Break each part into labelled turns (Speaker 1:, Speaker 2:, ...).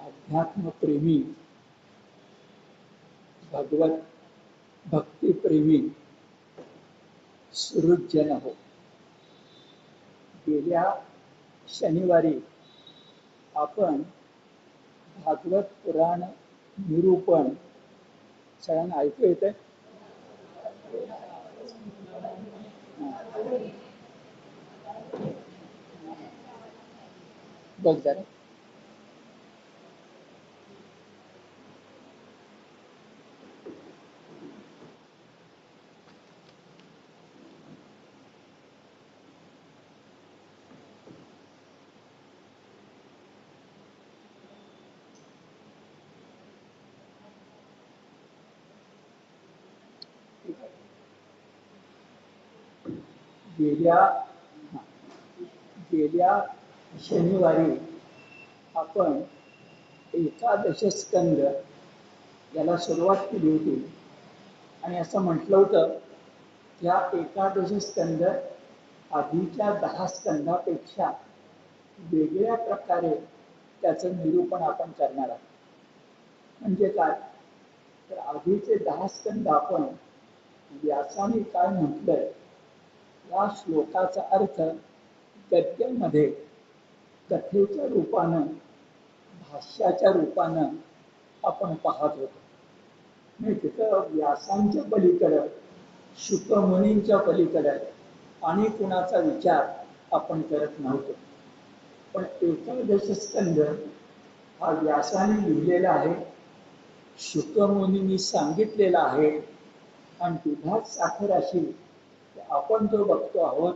Speaker 1: अध्यात्मप्रेमी, भगवत भक्तिप्रेमी सुहृदजन हो. गेल्या शनिवारी आपण भागवत पुराण निरूपण सगळ्यांना ऐकू येते? बघ जरा. गेल्या शनिवारी आपण एकादश स्कंद याला सुरुवात केली होती आणि असं म्हटलं होतं की हा एकादश स्कंद आधीच्या 10 स्कंदापेक्षा वेगळ्या प्रकारे त्याचं निरूपण आपण करणार आहोत. म्हणजे काय तर आधीचे 10 स्कंद आपण व्यासाने काय म्हटलंय या श्लोकाचा अर्थ गद्यामध्ये कथेच्या रूपानं भाष्याच्या रूपानं आपण पाहत होतो. म्हणजे तिथं व्यासांच्या पलीकडं शुकमुनींच्या पलीकडं आणि कुणाचा विचार आपण करत नव्हतो. पण एकादश स्कंद हा व्यासाने लिहिलेला आहे, शुकमुनींनी सांगितलेला आहे आणि दुधात साखर अशी आपण जो बघतो आहोत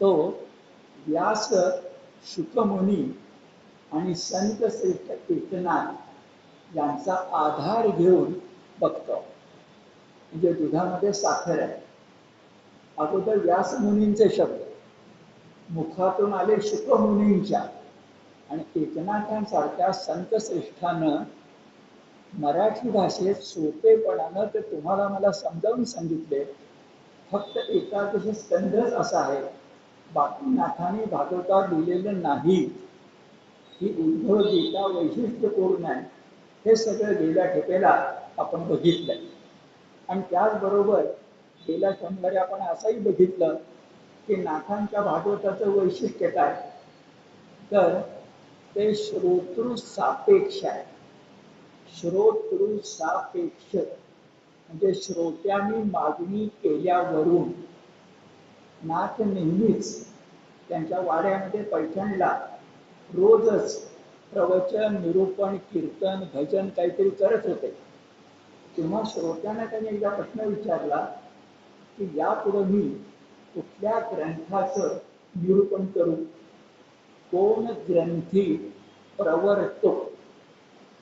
Speaker 1: तो व्यास, शुकमुनी आणि संत श्रेष्ठ एकनाथ यांचा आधार घेऊन बघतो. म्हणजे दुधामध्ये साखर आहे. अगोदर व्यासमुनींचे शब्द मुखातून आले शुकमुनींच्या आणि एकनाथांसारख्या संत श्रेष्ठानं मराठी भाषेत सोपेपणानं ते तुम्हाला मला समजावून सांगितले. फक्त एकादश स्कंदच असा आहे, बाकी नाथांनी भागवतात लिहिलेलं नाही. ही उद्धव गीता वैशिष्ट्यपूर्ण आहे. हे सगळं गेल्या ठेपेला आपण बघितलंय. आणि त्याचबरोबर गेल्या शनिवारी आपण असंही बघितलं की नाथांच्या भागवताचं वैशिष्ट्य काय तर ते श्रोतृ सापेक्ष आहे. श्रोतृ सापेक्ष म्हणजे श्रोत्यांनी मागणी केल्यावरून नाथ नेहमीच त्यांच्या वाड्यामध्ये पैठणला रोजच प्रवचन, निरूपण, कीर्तन, भजन काहीतरी करत होते. तेव्हा श्रोत्यांना त्यांनी एकदा प्रश्न विचारला की यापुढे मी कुठल्या ग्रंथाचं निरूपण करू, कोण ग्रंथी प्रवर्तो,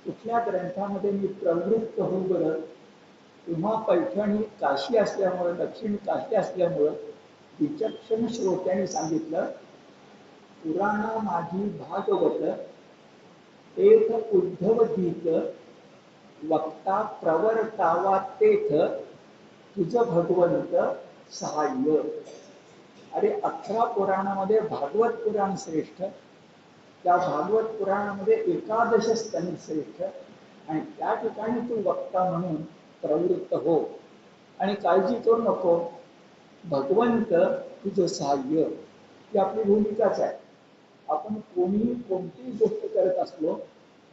Speaker 1: कुठल्या ग्रंथामध्ये मी प्रवृत्त होऊ बरं. तेव्हा पैठण ही काशी असल्यामुळं, दक्षिण काशी असल्यामुळं विचक्षण श्रोत्यांनी सांगितलं, पुराणा माझी भागवत तेथ उद्धव गीत वक्ता प्रवर्तावा तेथ तुझ भगवंत सहाय्य. अरे 11 पुराणामध्ये भागवत पुराण श्रेष्ठ, त्या भागवत पुराणामध्ये एकादश स्कंद श्रेष्ठ आणि त्या ठिकाणी तू वक्ता म्हणून प्रवृत्त हो आणि काळजी करू नको, भगवंत तुझं सहाय्य. ही आपली भूमिकाच आहे. आपण कोणीही कोणतीही गोष्ट करत असलो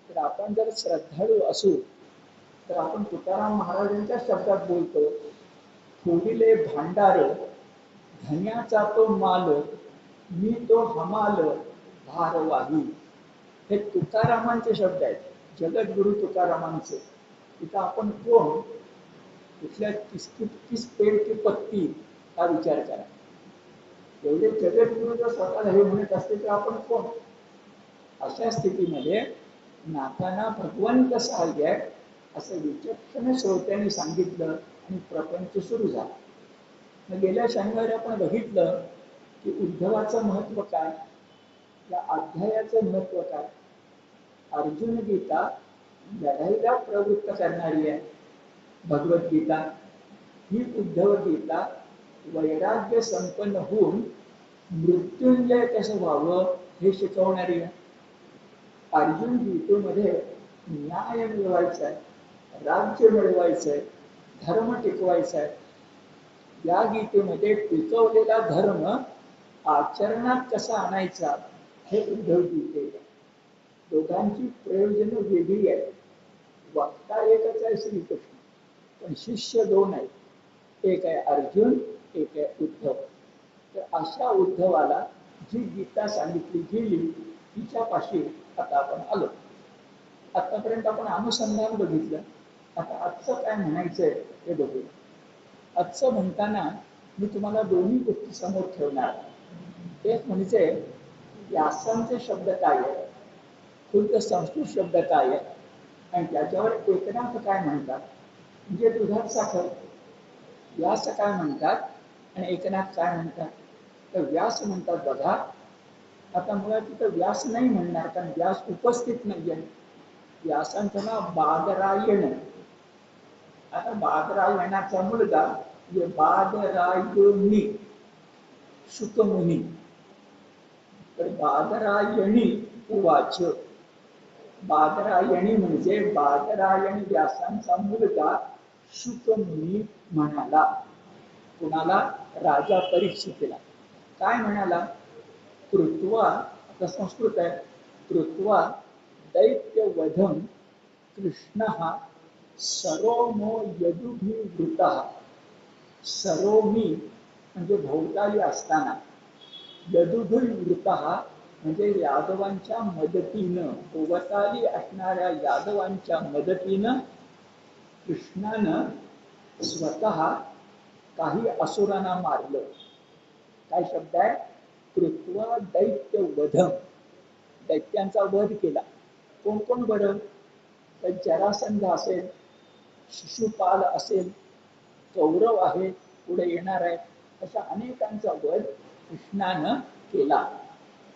Speaker 1: तर आपण जर श्रद्धाळू असू तर आपण तुकाराम महाराजांच्या शब्दात बोलतो, ठोविले भांडार धन्याचा तो माल, मी तो हमाल भारवाही. हे तुकारामांचे शब्द आहेत, जगद्गुरु तुकारामांचे. तिथं आपण कोण, कुठल्या किस पेड़ की पत्ती हा विचार करा. एवढे जगद्गुरु जर स्वतःला हे म्हणत असते तर आपण कोण. अशा स्थितीमध्ये नाथांना भगवंत सहाय्य आहे असं विचक्षण श्रोत्यांनी सांगितलं आणि प्रपंच सुरू झाला. गेल्या शनिवारी आपण बघितलं की उद्धवाचं महत्व काय, या अध्यायाचं महत्व काय. अर्जुन गीता लढाईला प्रवृत्त करणारी आहे. भगवद्गीता ही उद्धव गीता वैराग्य संपन्न होऊन मृत्युंजय कसं व्हावं हे शिकवणारी आहे. अर्जुन गीतेमध्ये न्याय मिळवायचा आहे, राज्य मिळवायचं आहे, धर्म टिकवायचा आहे. या गीतेमध्ये टिकवलेला धर्म आचरणात कसा आणायचा हे उद्धव गीते. दोघांची प्रयोजन वेगळी आहे. वक्ता एकच आहे श्रीकृष्ण, पण शिष्य दोन आहेत. एक आहे अर्जुन, एक आहे उद्धव. तर अशा उद्धवाला जी गीता सांगितली गेली तिच्यापाशी आता आपण आलो. आतापर्यंत आपण अनुसंधान बघितलं. आता आजचं काय म्हणायचंय हे बघूया. आजचं म्हणताना मी तुम्हाला दोन्ही गोष्टी समोर ठेवणार. एक म्हणजे व्यासांचे शब्द काय आहे, खुद्द संस्कृत शब्द काय आहे, आणि त्याच्यावर एकनाथ काय म्हणतात. म्हणजे दुधात साखर व्यास काय म्हणतात आणि एकनाथ काय म्हणतात. तर व्यास म्हणतात बघा, आता मुळात तिथं व्यास नाही म्हणणार, कारण व्यास उपस्थित नाहीये. व्यासांचं नाव बादरायण. आता बादरायणाचा मुलगा म्हणजे बादरायणी शुकमुनी. तर बादरायणी उवाच. बादरायणी म्हणजे बादरायण व्यासांचा मुलगा शुकमुनी म्हणाला. कुणाला? राजा परीक्षितीला. काय म्हणाला? कृत्वा, आता संस्कृत आहे, कृत्वा दैत्यवधम कृष्ण सरोमो यदुभिवृत. सरोमी म्हणजे भोवताली असताना, यदुभिवृत म्हणजे यादवांच्या मदतीनं, भोवताली असणाऱ्या यादवांच्या मदतीनं कृष्णानं स्वतः काही असुरांना मारलं. काय शब्द आहे? कृत्वा दैत्यवधम, दैत्यांचा वध केला. कोण कोण बरं? तर जरासंध असेल, शिशुपाल असेल, कौरव आहे, पुढे येणार आहे, अशा अनेकांचा वध कृष्णानं केला,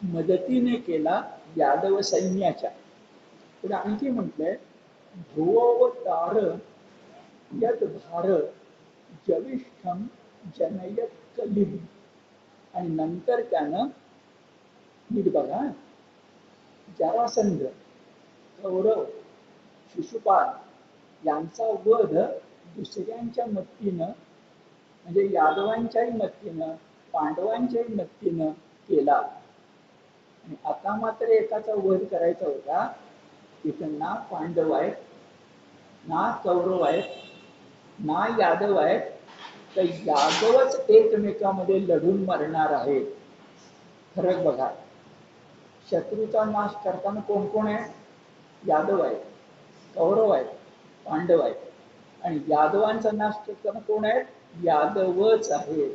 Speaker 1: मदतीने केला यादव सैन्याच्या. पुढे आणखी म्हटलंय भुवतार यद भार जविष्ठम जनयत कलिम. आणि नंतर त्यानं, नीट बघा, जरासंध, कौरव, शिशुपाल यांचा वध दुसऱ्यांच्या मदतीनं, म्हणजे यादवांच्याही मदतीनं, पांडवांच्याही मदतीनं केला. आणि आता मात्र एकाचा वध करायचा होता. तिथं ना पांडव आहेत, ना कौरव आहेत, ना यादव आहेत, तर यादवच एकमेकांमध्ये लढून मरणार आहेत. फरक बघा. शत्रूचा नाश करताना कोण कोण आहे? यादव आहेत, कौरव आहेत, पांडव आहेत. आणि यादवांचा नाश करताना कोण आहेत? यादवच आहेत.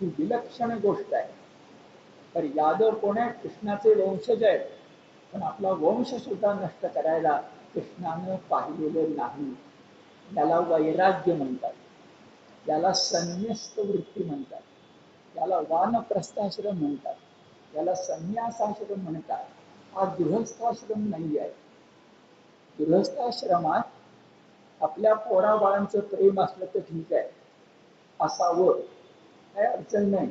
Speaker 1: ही विलक्षण गोष्ट आहे. तर यादव कोण आहे? कृष्णाचे वंशज आहेत. पण आपला वंश सुद्धा नष्ट करायला कृष्णानं पाहिलेलं नाही. याला वैराग्य म्हणतात, याला संन्यस्त वृत्ती म्हणतात, याला वानप्रस्थाश्रम म्हणतात, याला संन्यासाश्रम म्हणतात. हा गृहस्थाश्रम नाही आहे. गृहस्थाश्रमात आपल्या पोराबाळांचं प्रेम असलं तर ठीक आहे, असावं, काय अडचण नाही.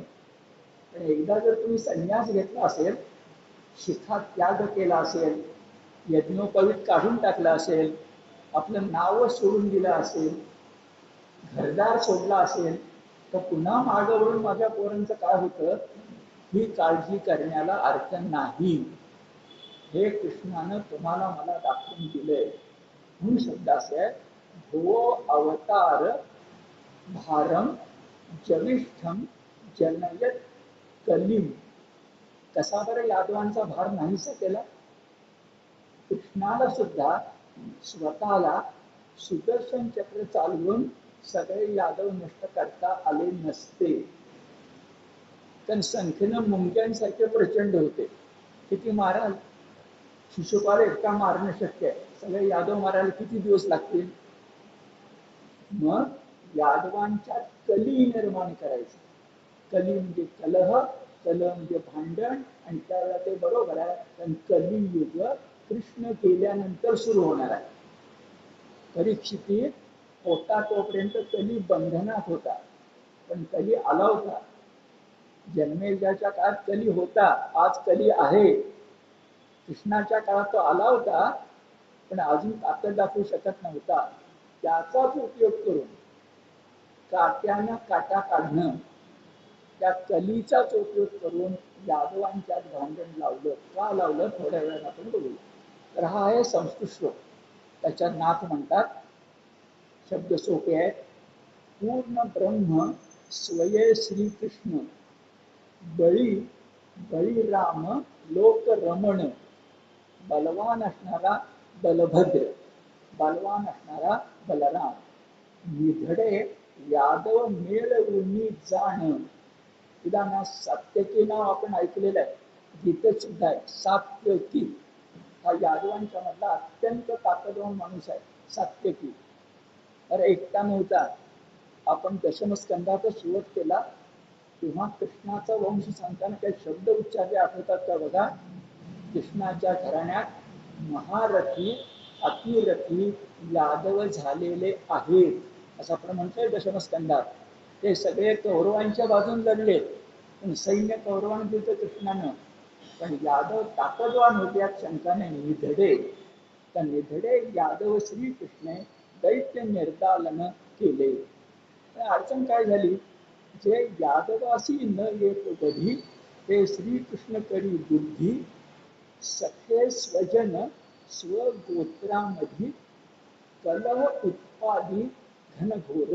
Speaker 1: पण एकदा जर तुम्ही संन्यास घेतला असेल, शिखा त्याग केला असेल, यज्ञोपवीत काढून टाकला असेल, आपलं नाव सोडून दिलं असेल, घरदार सोडला असेल, तर पुन्हा मागं वळून माझ्या पोरांचं काय होतं ही काळजी करण्याला अर्थ नाही. हे कृष्णानं तुम्हाला मला दाखवून दिलंय. म्हणून शब्द असे आहे, भो अवतार भारम जविष्ठम जनयत कलिम. कसा बरं यादवांचा भार नाहीसा केला? कृष्णाला सुद्धा स्वतःला सुदर्शन चक्र चालवून सगळे यादव नष्ट करता आले नसते. कारण संख्येनं मुंग्यांसारखे प्रचंड होते. किती माराल? शिशुपाल एकटा मारणं शक्य आहे, सगळे यादव मारायला किती दिवस लागतील? मग यादवांच्या कली निर्माण करायचं. कली म्हणजे कलह, कलह म्हणजे भांडण. आणि त्यावेळेला ते बरोबर आहे, पण कलियुग कृष्ण गेल्यानंतर सुरू होणार आहे. परीक्षिती होता तोपर्यंत कली बंधनात होता, पण कली आला होता. जन्मेजयाच्या काळात कली होता, आज कली आहे. कृष्णाच्या काळात तो आला होता, पण अजून ताकद दाखवू शकत नव्हता. त्याचाच उपयोग करून काट्यानं काटा काढणं, त्या कलीचाच उपयोग करून यादवांच्यात भांडण लावलं. का लावलं थोड्या वेळात आपण बघू. तर हा आहे संस्कृत श्लोक. त्याच्या नाथ म्हणतात. शब्द सोपे आहेत. पूर्ण ब्रह्म स्वये श्रीकृष्ण, बळी बळीराम लोक रमण, बलवान असणारा बलभद्र, बलवान असणारा बलराम, निधडे यादव मेळवून जाण. उदाहरणार्थ सात्यकी नाव आपण ऐकलेलं आहे, गीतेत सुद्धा आहे. सात्यकी हा यादवांच्या मधला अत्यंत ताकदवान माणूस आहे. सात्यकी तर एकटा नव्हता. आपण दशमस्कंदाचा शेवट केला तेव्हा कृष्णाचा वंश सांगताना काही शब्द उच्चारले आठवतात का बघा. कृष्णाच्या घराण्यात महारथी अतिरथी यादव झालेले आहेत असं आपण म्हणतोय दशमस्कंदात. ते सगळे कौरवांच्या बाजून लढले, पण सैन्य कौरवांना दिलं कृष्णानं. पण यादव ताकदवान होते यात शंका नाही. निधडे, त्या निधडे यादव श्रीकृष्णे दैत्य निर्दालन केले. अडचण काय झाली, जे यादवासी न येत कधी ते श्रीकृष्ण करी बुद्धी, सखे स्वजन स्वगोत्रामध्ये कलह उत्पादी घनघोर.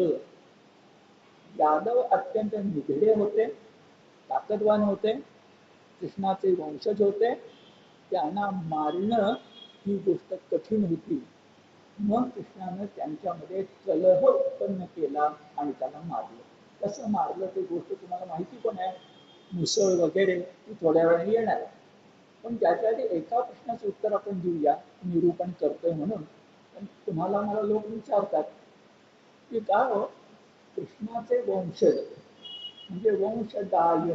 Speaker 1: यादव अत्यंत निधडे होते, ताकदवान होते, कृष्णाचे वंशज होते. त्यांना मारणं ही गोष्ट कठीण होती. मग कृष्णानं त्यांच्यामध्ये कलह उत्पन्न केला आणि त्याला मारलं. कसं मारलं ते गोष्ट तुम्हाला माहिती पण आहे. मुसळ वगैरे ती थोड्या वेळाने येणार आहे. पण त्याच्या आधी एका प्रश्नाचं उत्तर आपण देऊया, निरूपण करतोय म्हणून. पण तुम्हाला मला लोक विचारतात की का हो कृष्णाचे वंशज म्हणजे वंशदाय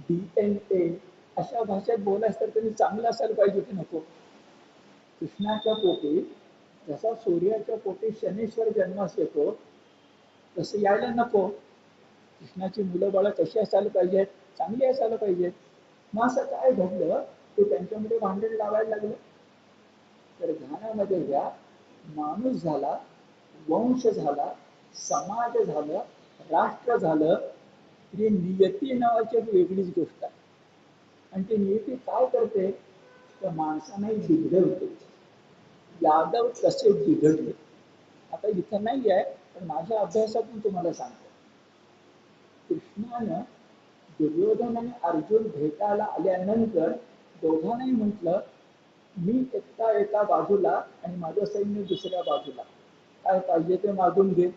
Speaker 1: DNA अशा भाषेत बोलायचं तर त्यांनी चांगलं असायला पाहिजे की नको. कृष्णाच्या पोटी जसा सूर्याच्या पोटी शनीश्वर जन्मास येतो तसं यायला नको. कृष्णाची मुलं बाळं कशी असायला पाहिजेत, चांगली असायला पाहिजेत. मग असं काय घडलं ते त्यांच्यामध्ये भांडण लावायला लागलं. तर ध्यानामध्ये घ्या, माणूस झाला, वंश झाला, समाज झालं, राष्ट्र झालं, ही नियती नावाची एक वेगळीच गोष्ट आहे. आणि ती नियती काय करते तर माणसांनाही बिघडवते. यादव कसे बिघडले आता इथं नाही आहे, पण माझ्या अभ्यासातून तुम्हाला सांगतो. कृष्णानं दुर्योधन आणि अर्जुन भेटायला आल्यानंतर दोघांनाही म्हटलं मी एकटा एका बाजूला आणि माझं सैन्य दुसऱ्या बाजूला, काय पाहिजे ते मागून घे.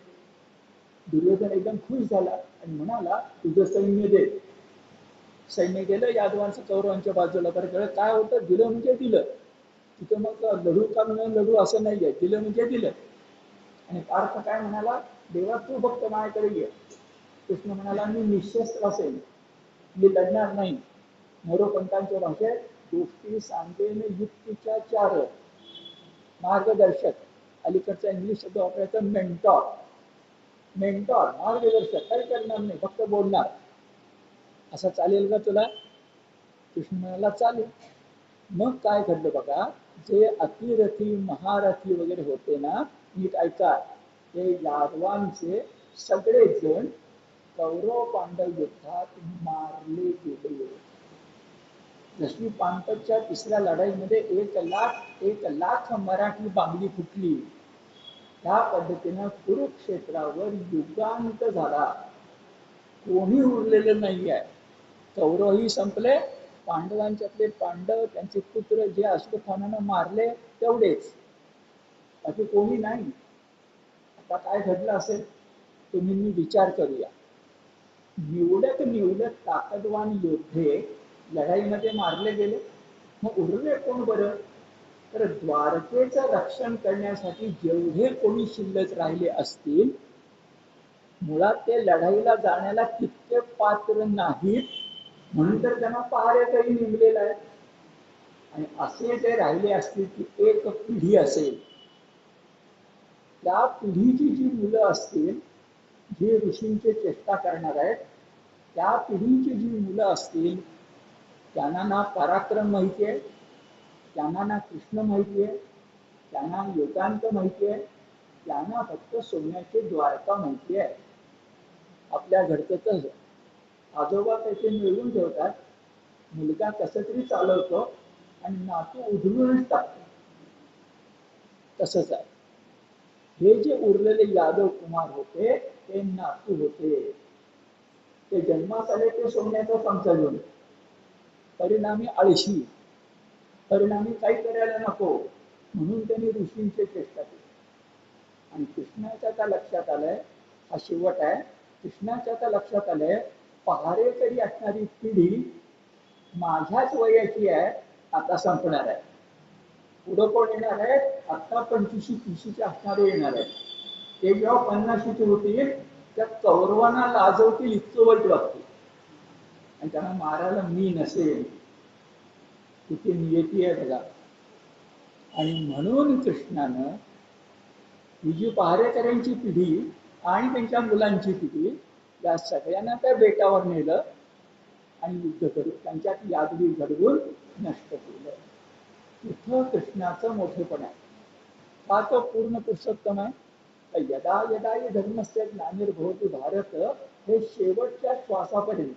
Speaker 1: दुर्योधन एकदम खुश झाला आणि म्हणाला तुझं सैन्य दे. सैन्य गेलं यादवांचं कौरवांच्या बाजूला. बरं काय होतं, दिलं म्हणजे दिलं. तिथं मग लढू का न लढू असं नाहीये, दिलं म्हणजे दिलं. आणि पार्थ काय म्हणाला, देवा तू फक्त माझ्याकडे ये. कृष्ण म्हणाला मी निशस्त्र असेल, मी लढणार नाही. मोरोपंतांच्या भाषेत गोष्टी सांगेन युक्तीच्या चार. मार्गदर्शक, अलीकडचा इंग्लिश शब्द वापरायचा मेंटॉर. मेंटॉर मार्गदर्शक, काही करणार नाही, फक्त बोलणार. असं चालेल का तुला? कृष्ण म्हणाला चालेल. मग काय घडलं बघा, जे अतिरथी महारथी वगैरे होते ना, नीट ऐका, ते यादवांचे सगळे जण कौरव पांडव युद्धात मारले गेले. जशी पानिपतच्या तिसऱ्या लढाईमध्ये 1,00,000 मराठी बांगडी फुटली, त्या पद्धतीनं कुरुक्षेत्रावर युगांत झाला. कोणी उरलेलं नाही आहे. कौरवही संपले, पांडवांच्यातले पांडव त्यांचे पुत्र जे अश्वत्थामानं मारले तेवढेच, बाकी कोणी नाही. आता काय घडलं असेल तुम्ही मी विचार करूया. निवडक ताकदवान योद्धे लढाईमध्ये मारले गेले, मग उरले कोण बरं? तर द्वारकेचं रक्षण करण्यासाठी जेवढे कोणी शिल्लक राहिले असतील, मुळात ते लढाईला जाण्याला तितके पात्र नाहीत म्हणून तर त्यांना पहारेकरी नेमलेला आहे. आणि असे जे राहिले असतील की एक पिढी असेल, त्या पिढीची जी मुलं असतील जे ऋषींची चेष्टा करणार आहेत, त्या पिढीची जी मुलं असतील त्यांना ना पराक्रम माहिती आहे, त्यांना ना कृष्ण माहिती आहे, त्यांना योगांत माहिती आहे, त्यांना फक्त सोन्याची द्वारका माहिती आहे. आपल्या घडतं तसं आजोबा त्याचे मिळवून ठेवतात, मुलगा कसं तरी चालवतो आणि नातू उधळूनच टाकतो. तसंच आहे. हे जे उरलेले यादव कुमार होते ते नातू होते. ते जन्मास आले ते सोन्याचा चमचा घेऊन, परिणामी आळशी, परिणामी काही करायला नको, म्हणून त्यांनी ऋषींची चेष्टा केली. आणि कृष्णाच्या त्या लक्षात आलंय, हा शेवट आहे, कृष्णाच्या त्या लक्षात आलंय पहारेकरी असणारी पिढी माझ्याच वयाची आहे, आता संपणार आहे. पुढं कोण येणार आहे, आता 25-30 असणारे येणार आहे. ते जेव्हा 50 होतील त्या कौरवांना लाजवतील इतकं वाईट वागतील आणि त्यांना मारायला मी नसेल. किती नियती आहे बघा. आणि म्हणून कृष्णानं ही जी पहारेकऱ्यांची पिढी आणि त्यांच्या मुलांची पिढी या सगळ्यांना त्या बेटावर नेलं आणि युद्ध करून त्यांच्यात यादवी घडवून नष्ट केलं. इथं कृष्णाचं मोठेपण आहे. हा तो पूर्ण पुरुषोत्तम आहे. यदा यदा हि धर्मस्य ग्लानिर्भवति भारत, हे शेवटच्या श्वासापर्यंत.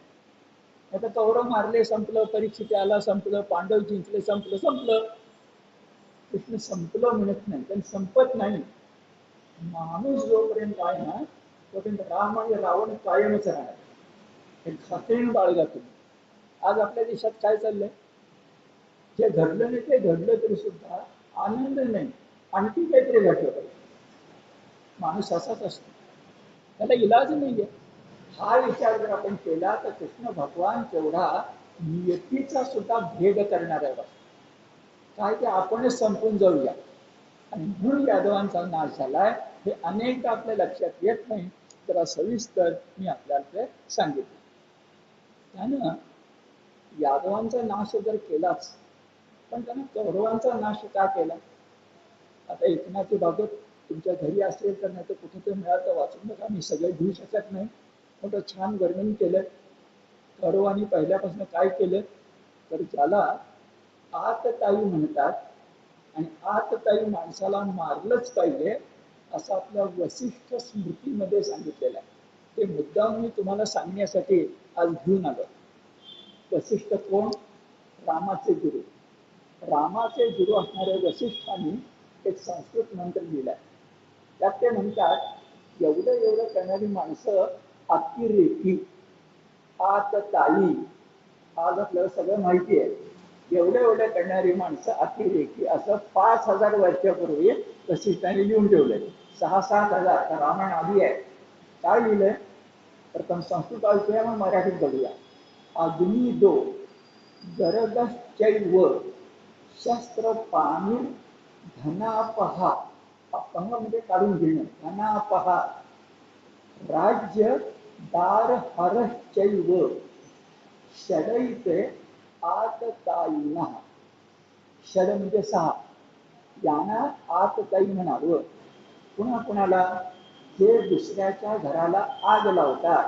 Speaker 1: आता कौरव मारले संपलं, परीक्षित आला संपलं, पांडव जिंकले संपलं संपलं. कृष्ण संपलं म्हणत नाही, पण संपत नाही. माणूस जोपर्यंत आहे ना तोपर्यंत राम आणि रावण कायमच राहणार. हे खात्रीने बाळगा तुम्ही. आज आपल्या देशात काय चाललंय, जे घडलं नाही ते घडलं तरी सुद्धा आनंद नाही, आणखी काहीतरी घडलं पाहिजे. माणूस असाच असतो, त्याला इलाज नाहीये. हा विचार जर आपण केला तर कृष्ण भगवान तेवढा नियतीचा सुद्धा भेद करणारा आहे. काय ते आपणच संपून जाऊया आणि म्हणून यादवांचा नाश झालाय हे अनेकदा आपल्या लक्षात येत नाही. तर सविस्तर मी आपल्याला ते सांगितलं. त्यानं यादवांचा नाश जर केलाच, पण त्यानं कौरवांचा नाश का केला? आता एकनाथी भागवत तुमच्या घरी असेल तर, नाही तर कुठे ते मिळालं तर वाचून बघा. मी सगळे घेऊ शकत नाही. मोठं छान वर्णन केलं. कौरवांनी पहिल्यापासून काय केलं तर, ज्याला आतताई म्हणतात आणि आतताई माणसाला मारलंच पाहिजे असं आपल्या वसिष्ठ स्मृतीमध्ये सांगितलेलं आहे. ते मुद्दाम मी तुम्हाला सांगण्यासाठी आज घेऊन आलो. वसिष्ठ कोण? रामाचे गुरु. रामाचे गुरु असणाऱ्या वसिष्ठांनी एक संस्कृत मंत्र लिहिलाय. त्यात ते म्हणतात, एवढं एवढं करणारी माणसं अतिरेकी, आतताई, आज आपल्याला सगळं माहिती आहे. एवढं एवढं करणारी माणसं अतिरेकी, असं 5000 वर्षापूर्वी वसिष्ठांनी लिहून ठेवलंय. 6-7 हजार रामायण आधी आहे. काय लिहिलंय? प्रथम संस्कृत ऐकूया, मग मराठीत बघूया. अग्नी दो गरगश्चैव शस्त्र पाणी धनापहा. अपह म्हणजे काढून घेणं, धनापहा. राज्य दार हरश्चैव षडैते आततायिनः. षड म्हणजे 6, यांना आतताई म्हणावं. पुन्हा कुणाला? जे दुसऱ्याच्या घराला आग लावतात.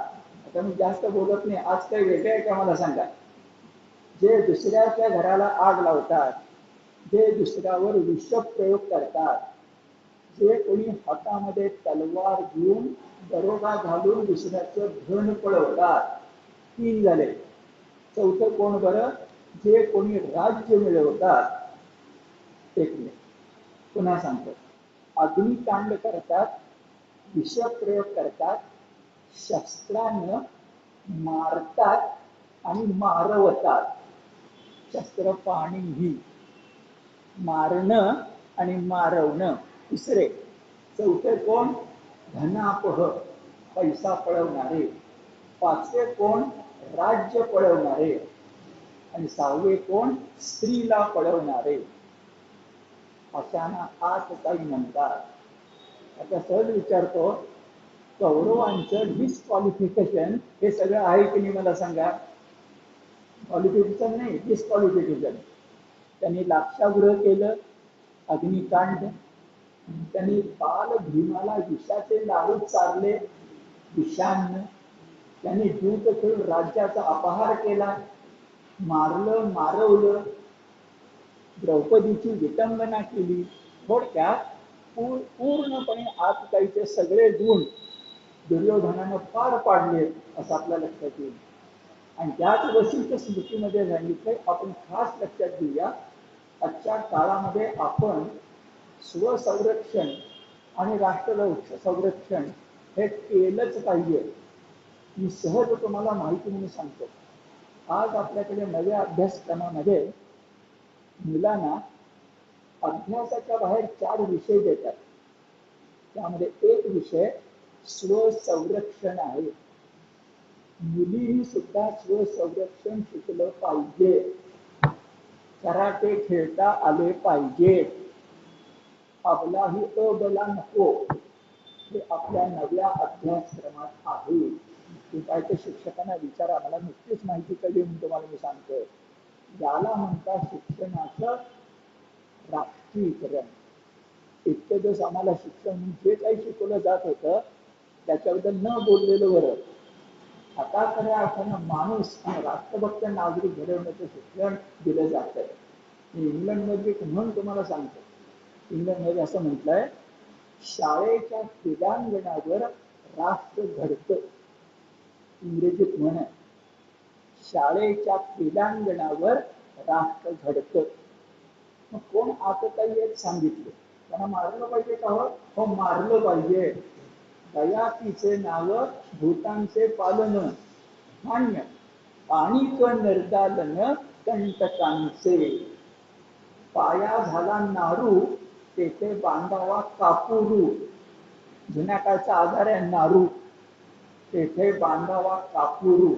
Speaker 1: आता मी जास्त बोलत नाही, आज काही वेगळं आहे का मला सांगा. जे दुसऱ्याच्या घराला आग लावतात, जे दुसऱ्यावर विषप्रयोग करतात, जे कोणी हातामध्ये तलवार घेऊन दरोगा घालून दुसऱ्याचं धन पळवतात. 3 झाले. चौथं कोण बरं? जे कोणी राज्य मिळवतात. एक मिनिट पुन्हा सांगतो. अग्निकांड करतात, विषप्रयोग करतात, शस्त्रानं मारतात आणि मारवतात. शस्त्र पाणी ही मारणं आणि मारवणं. तिसरे. चौथे कोण? धनापह, पैसा पळवणारे. 5वे कोण? राज्य पळवणारे. आणि 6वे कोण? स्त्रीला पळवणारे. अशांना आतताई म्हणतात. आता सहज विचारतो, कौरवांचं डिस्क्वालिफिकेशन हे सगळं आहे की नाही मला सांगा. क्वालिफिकेशन नाही, डिस्क्वालिफिकेशन. त्यांनी लाक्षागृह केलं, अग्निकांड. त्यांनी बाल भीमाला विषाचे लाडू चारले विषान्न. त्यांनी दूध खेळून राज्याचा अपहार केला, मारलं मारवलं. द्रौपदीची विटंबना केली. थोडक्यात पूर्णपणे आतताईचे सगळे गुण दुर्योधनानं पार पाडले असं आपल्या लक्षात येईल. आणि त्याच वशिष्ठ स्मृतीमध्ये सांगितलंय, आपण खास लक्षात घेऊया. आजच्या काळामध्ये आपण स्वसंरक्षण आणि राष्ट्र संरक्षण हे केलंच पाहिजे. मी सहज तुम्हाला माहिती म्हणून सांगतो. आज आपल्याकडे नव्या अभ्यासक्रमामध्ये मुलांना अभ्यासाच्या बाहेर 4 विषय देतात. त्यामध्ये एक विषय स्वसंरक्षण आहे. मुलीही सुद्धा स्वसंरक्षण शिकलं पाहिजे. कराटे खेळता आले पाहिजे. अबलाही अबला नको, हे आपल्या नव्या अभ्यासक्रमात आहे. काय ते शिक्षकांना विचारा, मला नुकतीच माहिती कळली म्हणून तुम्हाला मी सांगतोय. याला म्हणतात शिक्षणाचं राष्ट्रीयकरण. इतके दिवस आम्हाला शिक्षण जे काही शिकवलं जात होतं त्याच्याबद्दल न बोललेलं बरं. आता खऱ्या अर्थानं माणूस आणि राष्ट्रभक्त नागरिक घडवण्याचं शिक्षण दिलं जात आहे. मी इंग्लंडमध्ये म्हणून तुम्हाला सांगतो. इंग्लंडमध्ये असं म्हटलंय, शाळेच्या क्रीडांगणावर राष्ट्र घडतं. इंग्रजीत म्हण आहे, शाळेच्या क्रीडांगणावर राष्ट्र घडतं. मग कोण आतताई आहेत सांगितले. त्यांना मारलं पाहिजे का? हो, मारलं पाहिजे. दयातीचे नाव भूतांचे पालन, मान्य. पाणिक निर्दालन कंटकांचे. पाया झाला नारू, तेथे बांधावा कापुरू. जुन्या काळचा आधार आहे नारू, तेथे बांधावा कापुरू.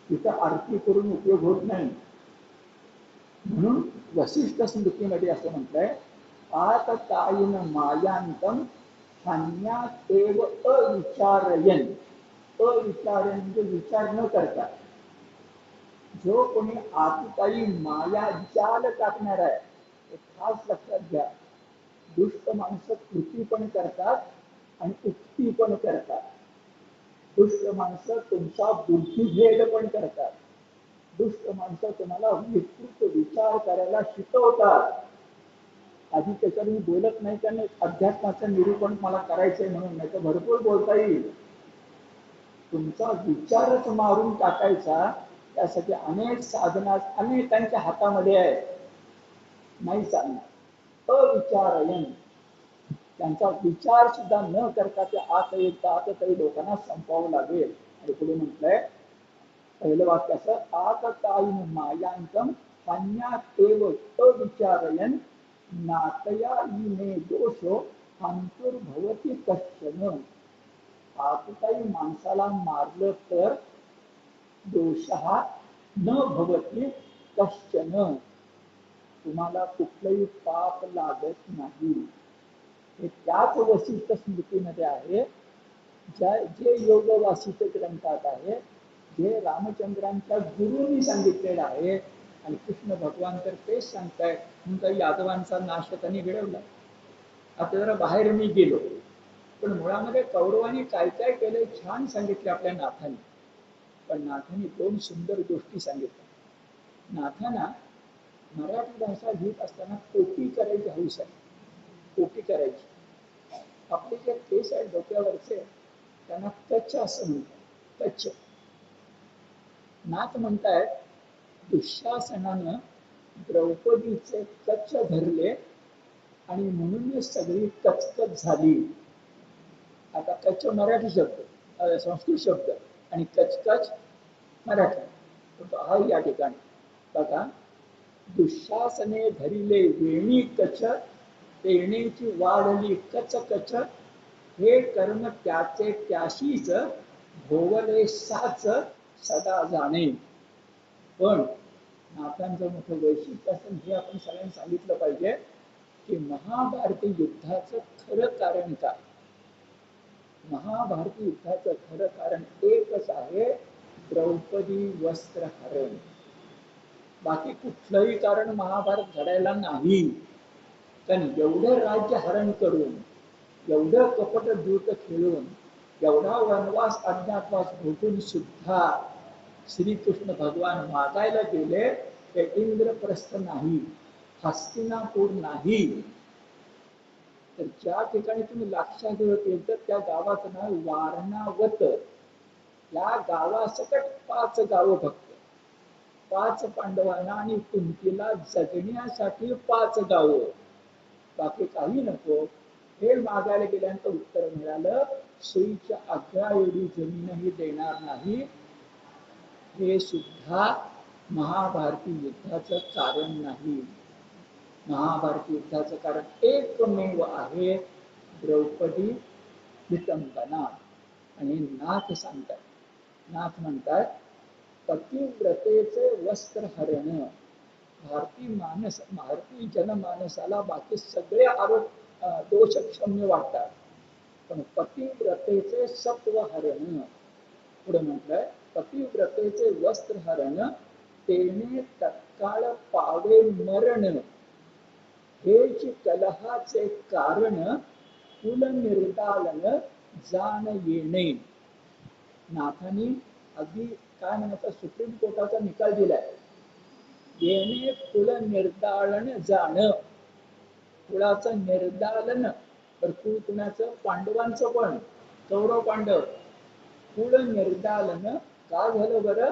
Speaker 1: तिथं आरती करून उपयोग होत नाही. म्हणून वशिष्ठ स्मृतीमध्ये असं म्हटलंय, आत ताईन मायांतम हन्यात एव अविचारयन. अविचारयन म्हणजे विचार न करता. जो कोणी आतताई माया जाल टाकणार आहे, हे खास लक्षात घ्या. दुष्ट माणसं कृती पण करतात आणि उक्ती पण करतात. दुष्ट माणसं तुमचा बुद्धिभेद पण करतात. दुष्ट माणसं तुम्हाला विकृत विचार करायला शिकवतात. आधी त्याच्यावर मी बोलत नाही, कारण अध्यात्माचं निरूपण मला करायचंय म्हणून, नाही तर भरपूर बोलता येईल. तुमचा विचारच मारून टाकायचा, त्यासाठी अनेक साधना अनेकांच्या हातामध्ये आहे. नाही चालणार. अविचारयन, त्यांचा विचार सुद्धा न करता ते आतताई लोकांना संपवावं लागेल. आणि पुढे म्हटलंय, पहिलं वाक्य असं, आतताईन मायांकम हन्यात एव अविचारयन नातया इमे दोषो अंतर्भवती कश्चन. आतताई माणसाला मारलं तर दोषः न भवती कश्चन. तुम्हाला कुठलंही पाप लागत नाही. हे त्याच वशिष्ठ स्मृतीमध्ये आहे, जे योग वासिष्ठ ग्रंथात आहे, जे रामचंद्रांच्या गुरूंनी सांगितलेलं आहे. आणि कृष्ण भगवान तर तेच सांगतायत. म्हणून यादवांचा नाश त्यांनी घडवला. आता जरा बाहेर मी गेलो, पण मुळामध्ये कौरवांनी काय काय केलंय छान सांगितले आपल्या नाथांनी. पण नाथांनी 2 सुंदर गोष्टी सांगितल्या. नाथांना मराठी भाषा लिहित असताना कोटी करायची हौस आहे. कोटी करायची. आपले जे केस आहेत डोक्यावरचे, त्यांना कच्छ असं म्हणतात. कच्छ. नाथ म्हणतायत, दुःशासनानं द्रौपदीचे कच्छ धरले आणि म्हणून सगळी कचकच झाली. आता कच्छ मराठी शब्द, संस्कृत शब्द, आणि कचकच मराठी. हा या ठिकाणी बघा, दुःशासने धरिले वेणी कच, तेणेची वाढली कचकच. हे कर्म त्याचे त्याशीच, भोवले साच सदा जाणे. पण नाथांचं मोठं वैशिष्ट्य असं हे आपण सगळ्यांनी सांगितलं पाहिजे की महाभारती युद्धाचं खरं कारण काय. महाभारती युद्धाचं खरं कारण एकच आहे, द्रौपदी वस्त्रहरण. बाकी कुठलंही कारण महाभारत घडायला नाही. कारण एवढं राज्य हरण करून, एवढं कपट दूत खेळून, एवढा वनवास अज्ञातवास भोगून सुद्धा श्रीकृष्ण भगवान मागायला गेले ते इंद्रप्रस्थ नाही. हस्तिनापूर नाही. तर ज्या ठिकाणी तुम्ही लक्षात ठेवतील तर त्या गावाचं नाव वारणावत. या गावासकट 5 गावं फक्त. 5 पांडवांना आणि कुंतीला जगण्यासाठी 5 गावं, बाकी काही नको. हे मागायला गेल्यानंतर उत्तर मिळालं, सुईच्या अग्रा एवढी जमीनही देणार नाही. हे सुद्धा महाभारती युद्धाचं कारण नाही. महाभारती युद्धाचं कारण एकमेव आहे, द्रौपदी विटंबना. आणि नाथ सांगतात, नाथ म्हणतात, पतिव्रतेचे वस्त्र हरण. भारतीय जनमानसाला बाकी सगळे आरोप दोष क्षम्य वाटतात, पण पतिव्रतेचे सत्व हरण. पुढे म्हटलंय, पतिव्रतेचे वस्त्र हरण, तेने तत्काळ पावे मरण. हेच कलहाचे कारण, कुल निर्दालन जाण येणे. नाथांनी अगदी काय म्हणायचं, सुप्रीम कोर्टाचा निकाल दिलाय. येणे कुल निर्दालन जाण. कुळाचं निर्दालन, तर कुळ कुणाचं? पांडवांचं. पण कौरव पांडव. कुळ निर्दालन का झालं बरं?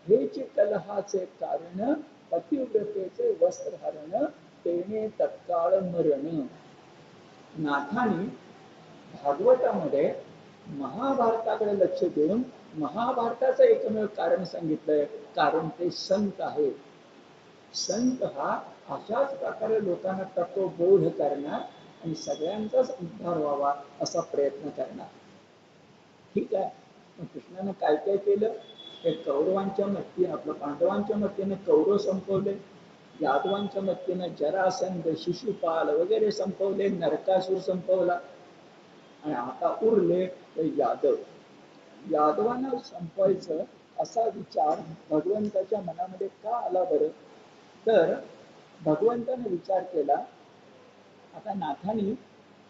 Speaker 1: हेच कलहाचे कारण, पतिव्रतेचे वस्त्र हरण, तेने तत्काळ मरण. नाथांनी भागवतामध्ये महाभारताकडे लक्ष देऊन महाभारताचं एकमेव कारण सांगितलंय, कारण ते संत आहेत. संत हा अशाच प्रकारे लोकांना तत्वबोध करणार आणि सगळ्यांचाच उद्धार व्हावा असा प्रयत्न करणार. ठीक आहे, मग कृष्णानं काय काय केलं? हे कौरवांच्या मदतीने, आपलं पांडवांच्या मदतीने कौरव संपवले, यादवांच्या मदतीने जरासंध, शिशुपाल वगैरे संपवले, नरकासूर संपवला, आणि आता उरले ते यादव. यादवांना संपवायचं असा विचार भगवंताच्या मनामध्ये का आला बरं? तर भगवंताने विचार केला, आता नाथांनी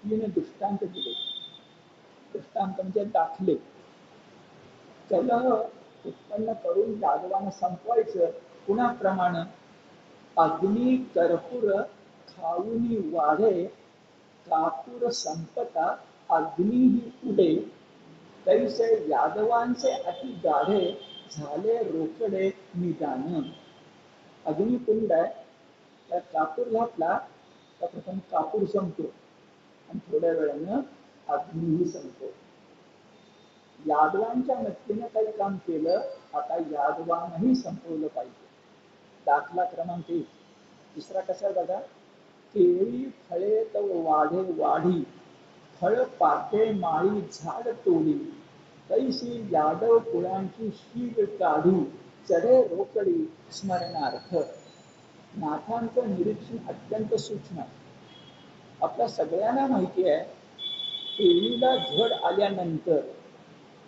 Speaker 1: 3 दृष्टांत दिले. दृष्टांत म्हणजे दाखले. कलह उत्पन्न करून यादवांना संपवायचं कुणाप्रमाणे? अग्नी कर्पूर खाऊनी वाढे, कापूर संपता अग्नीही उडे, तैसे यादवांचे अति गाढे, झाले रोकडे निदान. अग्निकुंड आहे, त्यात कापूर घातला तर प्रथम कापूर संपतो आणि थोड्या वेळानं अग्नीही संपतो. यादवांच्या मदतीने काही काम केलं, आता यादवांनाही संपवलं पाहिजे. दाखला क्रमांक 1. दुसरा कसा बघा, केळी फळे तव वाढे वाढी, फळ पाके माळी झाड तोडी, तैसी यादव कुळांची शीग काढी, चढे रोकडी स्मरणार्थ. नाथांचं निरीक्षण अत्यंत सूक्ष्म आहे. आपल्या सगळ्यांना माहिती आहे, केळीला झड आल्यानंतर,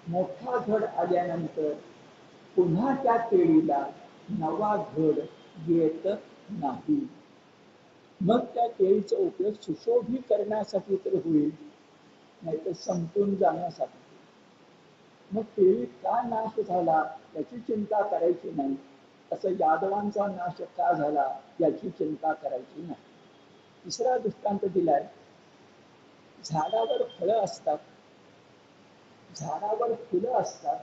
Speaker 1: मोठा झड आल्यानंतर पुन्हा त्या केळीला नवा झड येत नाही. मग त्या केळीचा उपयोग सुशोभीकरणासाठी तर होईल, नाही तर संपून जाण्यासाठी. मग केळी का नाश झाला याची चिंता करायची नाही, असं यादवांचा नाश का झाला याची चिंता करायची नाही. तिसरा दृष्टांत दिलाय, झाडावर फळं असतात, झाडावर फुलं असतात,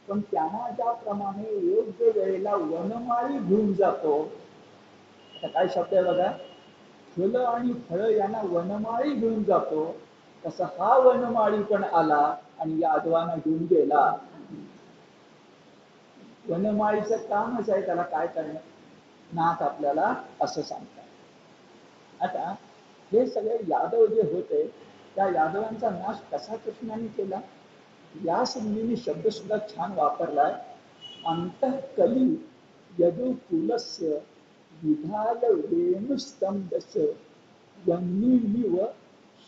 Speaker 1: पण त्यांना ज्याप्रमाणे योग्य वेळेला वनमाळी घेऊन जातो. आता काय शब्द आहे बघा, फुलं आणि फळं यांना वनमाळी घेऊन जातो, तसं हा वनमाळी पण आला आणि यादवांना घेऊन गेला. वनमाळीचं कामच आहे, त्याला काय करणं? नाथ आपल्याला असं सांगतात. आता हे सगळे यादव जे होते, त्या यादवांचा नाश कसा कृष्णाने केला? या संधीने शब्द सुद्धा छान वापरलाय. अंतःकली यदुकुलस्य विधाय वेणुस्तंभस्य, वह्निमिव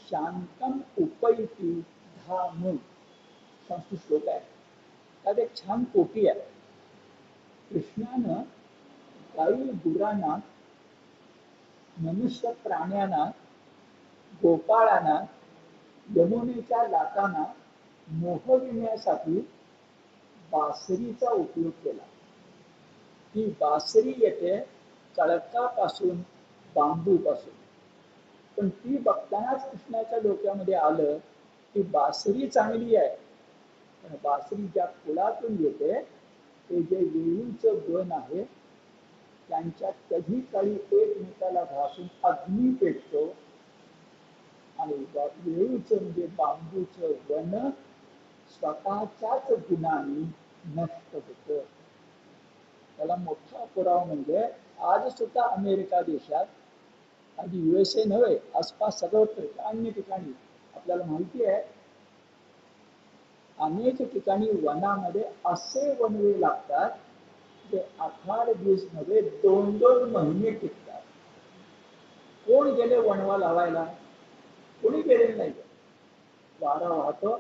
Speaker 1: शांतम उपैति धाम. संस्कृत श्लोक आहे, त्यात एक छान कोटी आहे. कृष्णानं काही गुरांना, मनुष्य प्राण्यांना, गोपाळांना, यमुनेच्या लाटांना मोहविण्यासाठी बासरीचा उपयोग केला. ही बासरी येते कळकापासून बांबू पासून. पण ती बघतानाच कृष्णाच्या डोक्यामध्ये आलं की बासरी चांगली आहे, पण बासरी ज्या कुळातून येते ते जे वेळूचं वन आहे त्यांच्यात कधी काळी एकमेकाला घासून अग्नी पेटतो आणि वेळूचं म्हणजे बांबूचं वन स्वतःच्याच गुणांनी नष्ट होतं. त्याला मोठा पुरावा म्हणजे आज सुद्धा अमेरिका देशात, आधी USA नव्हे, आसपास सगळं अन्य ठिकाणी आपल्याला माहिती आहे, अनेक ठिकाणी वनामध्ये असे वनवे लागतात जे 18 दिवस मध्ये 2-2 महिने टिकतात. कोण गेले वणवा लावायला? कोणी गेलेलं नाही. वारा वाहतो,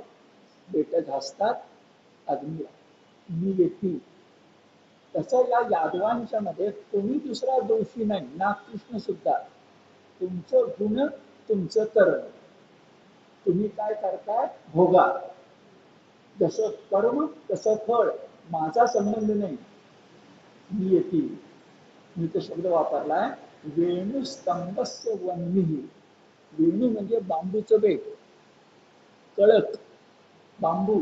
Speaker 1: बेट घासतात, अग्नी येतील. तसं या यादवांच्या मध्ये कोणी दुसरा दोषी नाही ना, कृष्ण सुद्धा. तुमचं गुण, तुमचं कर्म, तुम्ही काय करताय भोगा, जसं कर्म तसं फळ, माझा संबंध नाही. मी येतील, मी तो शब्द वापरलाय, वेणुस्तंभस्य वन्ही. वेणू म्हणजे बांबूचं बेट, कळत बांबू,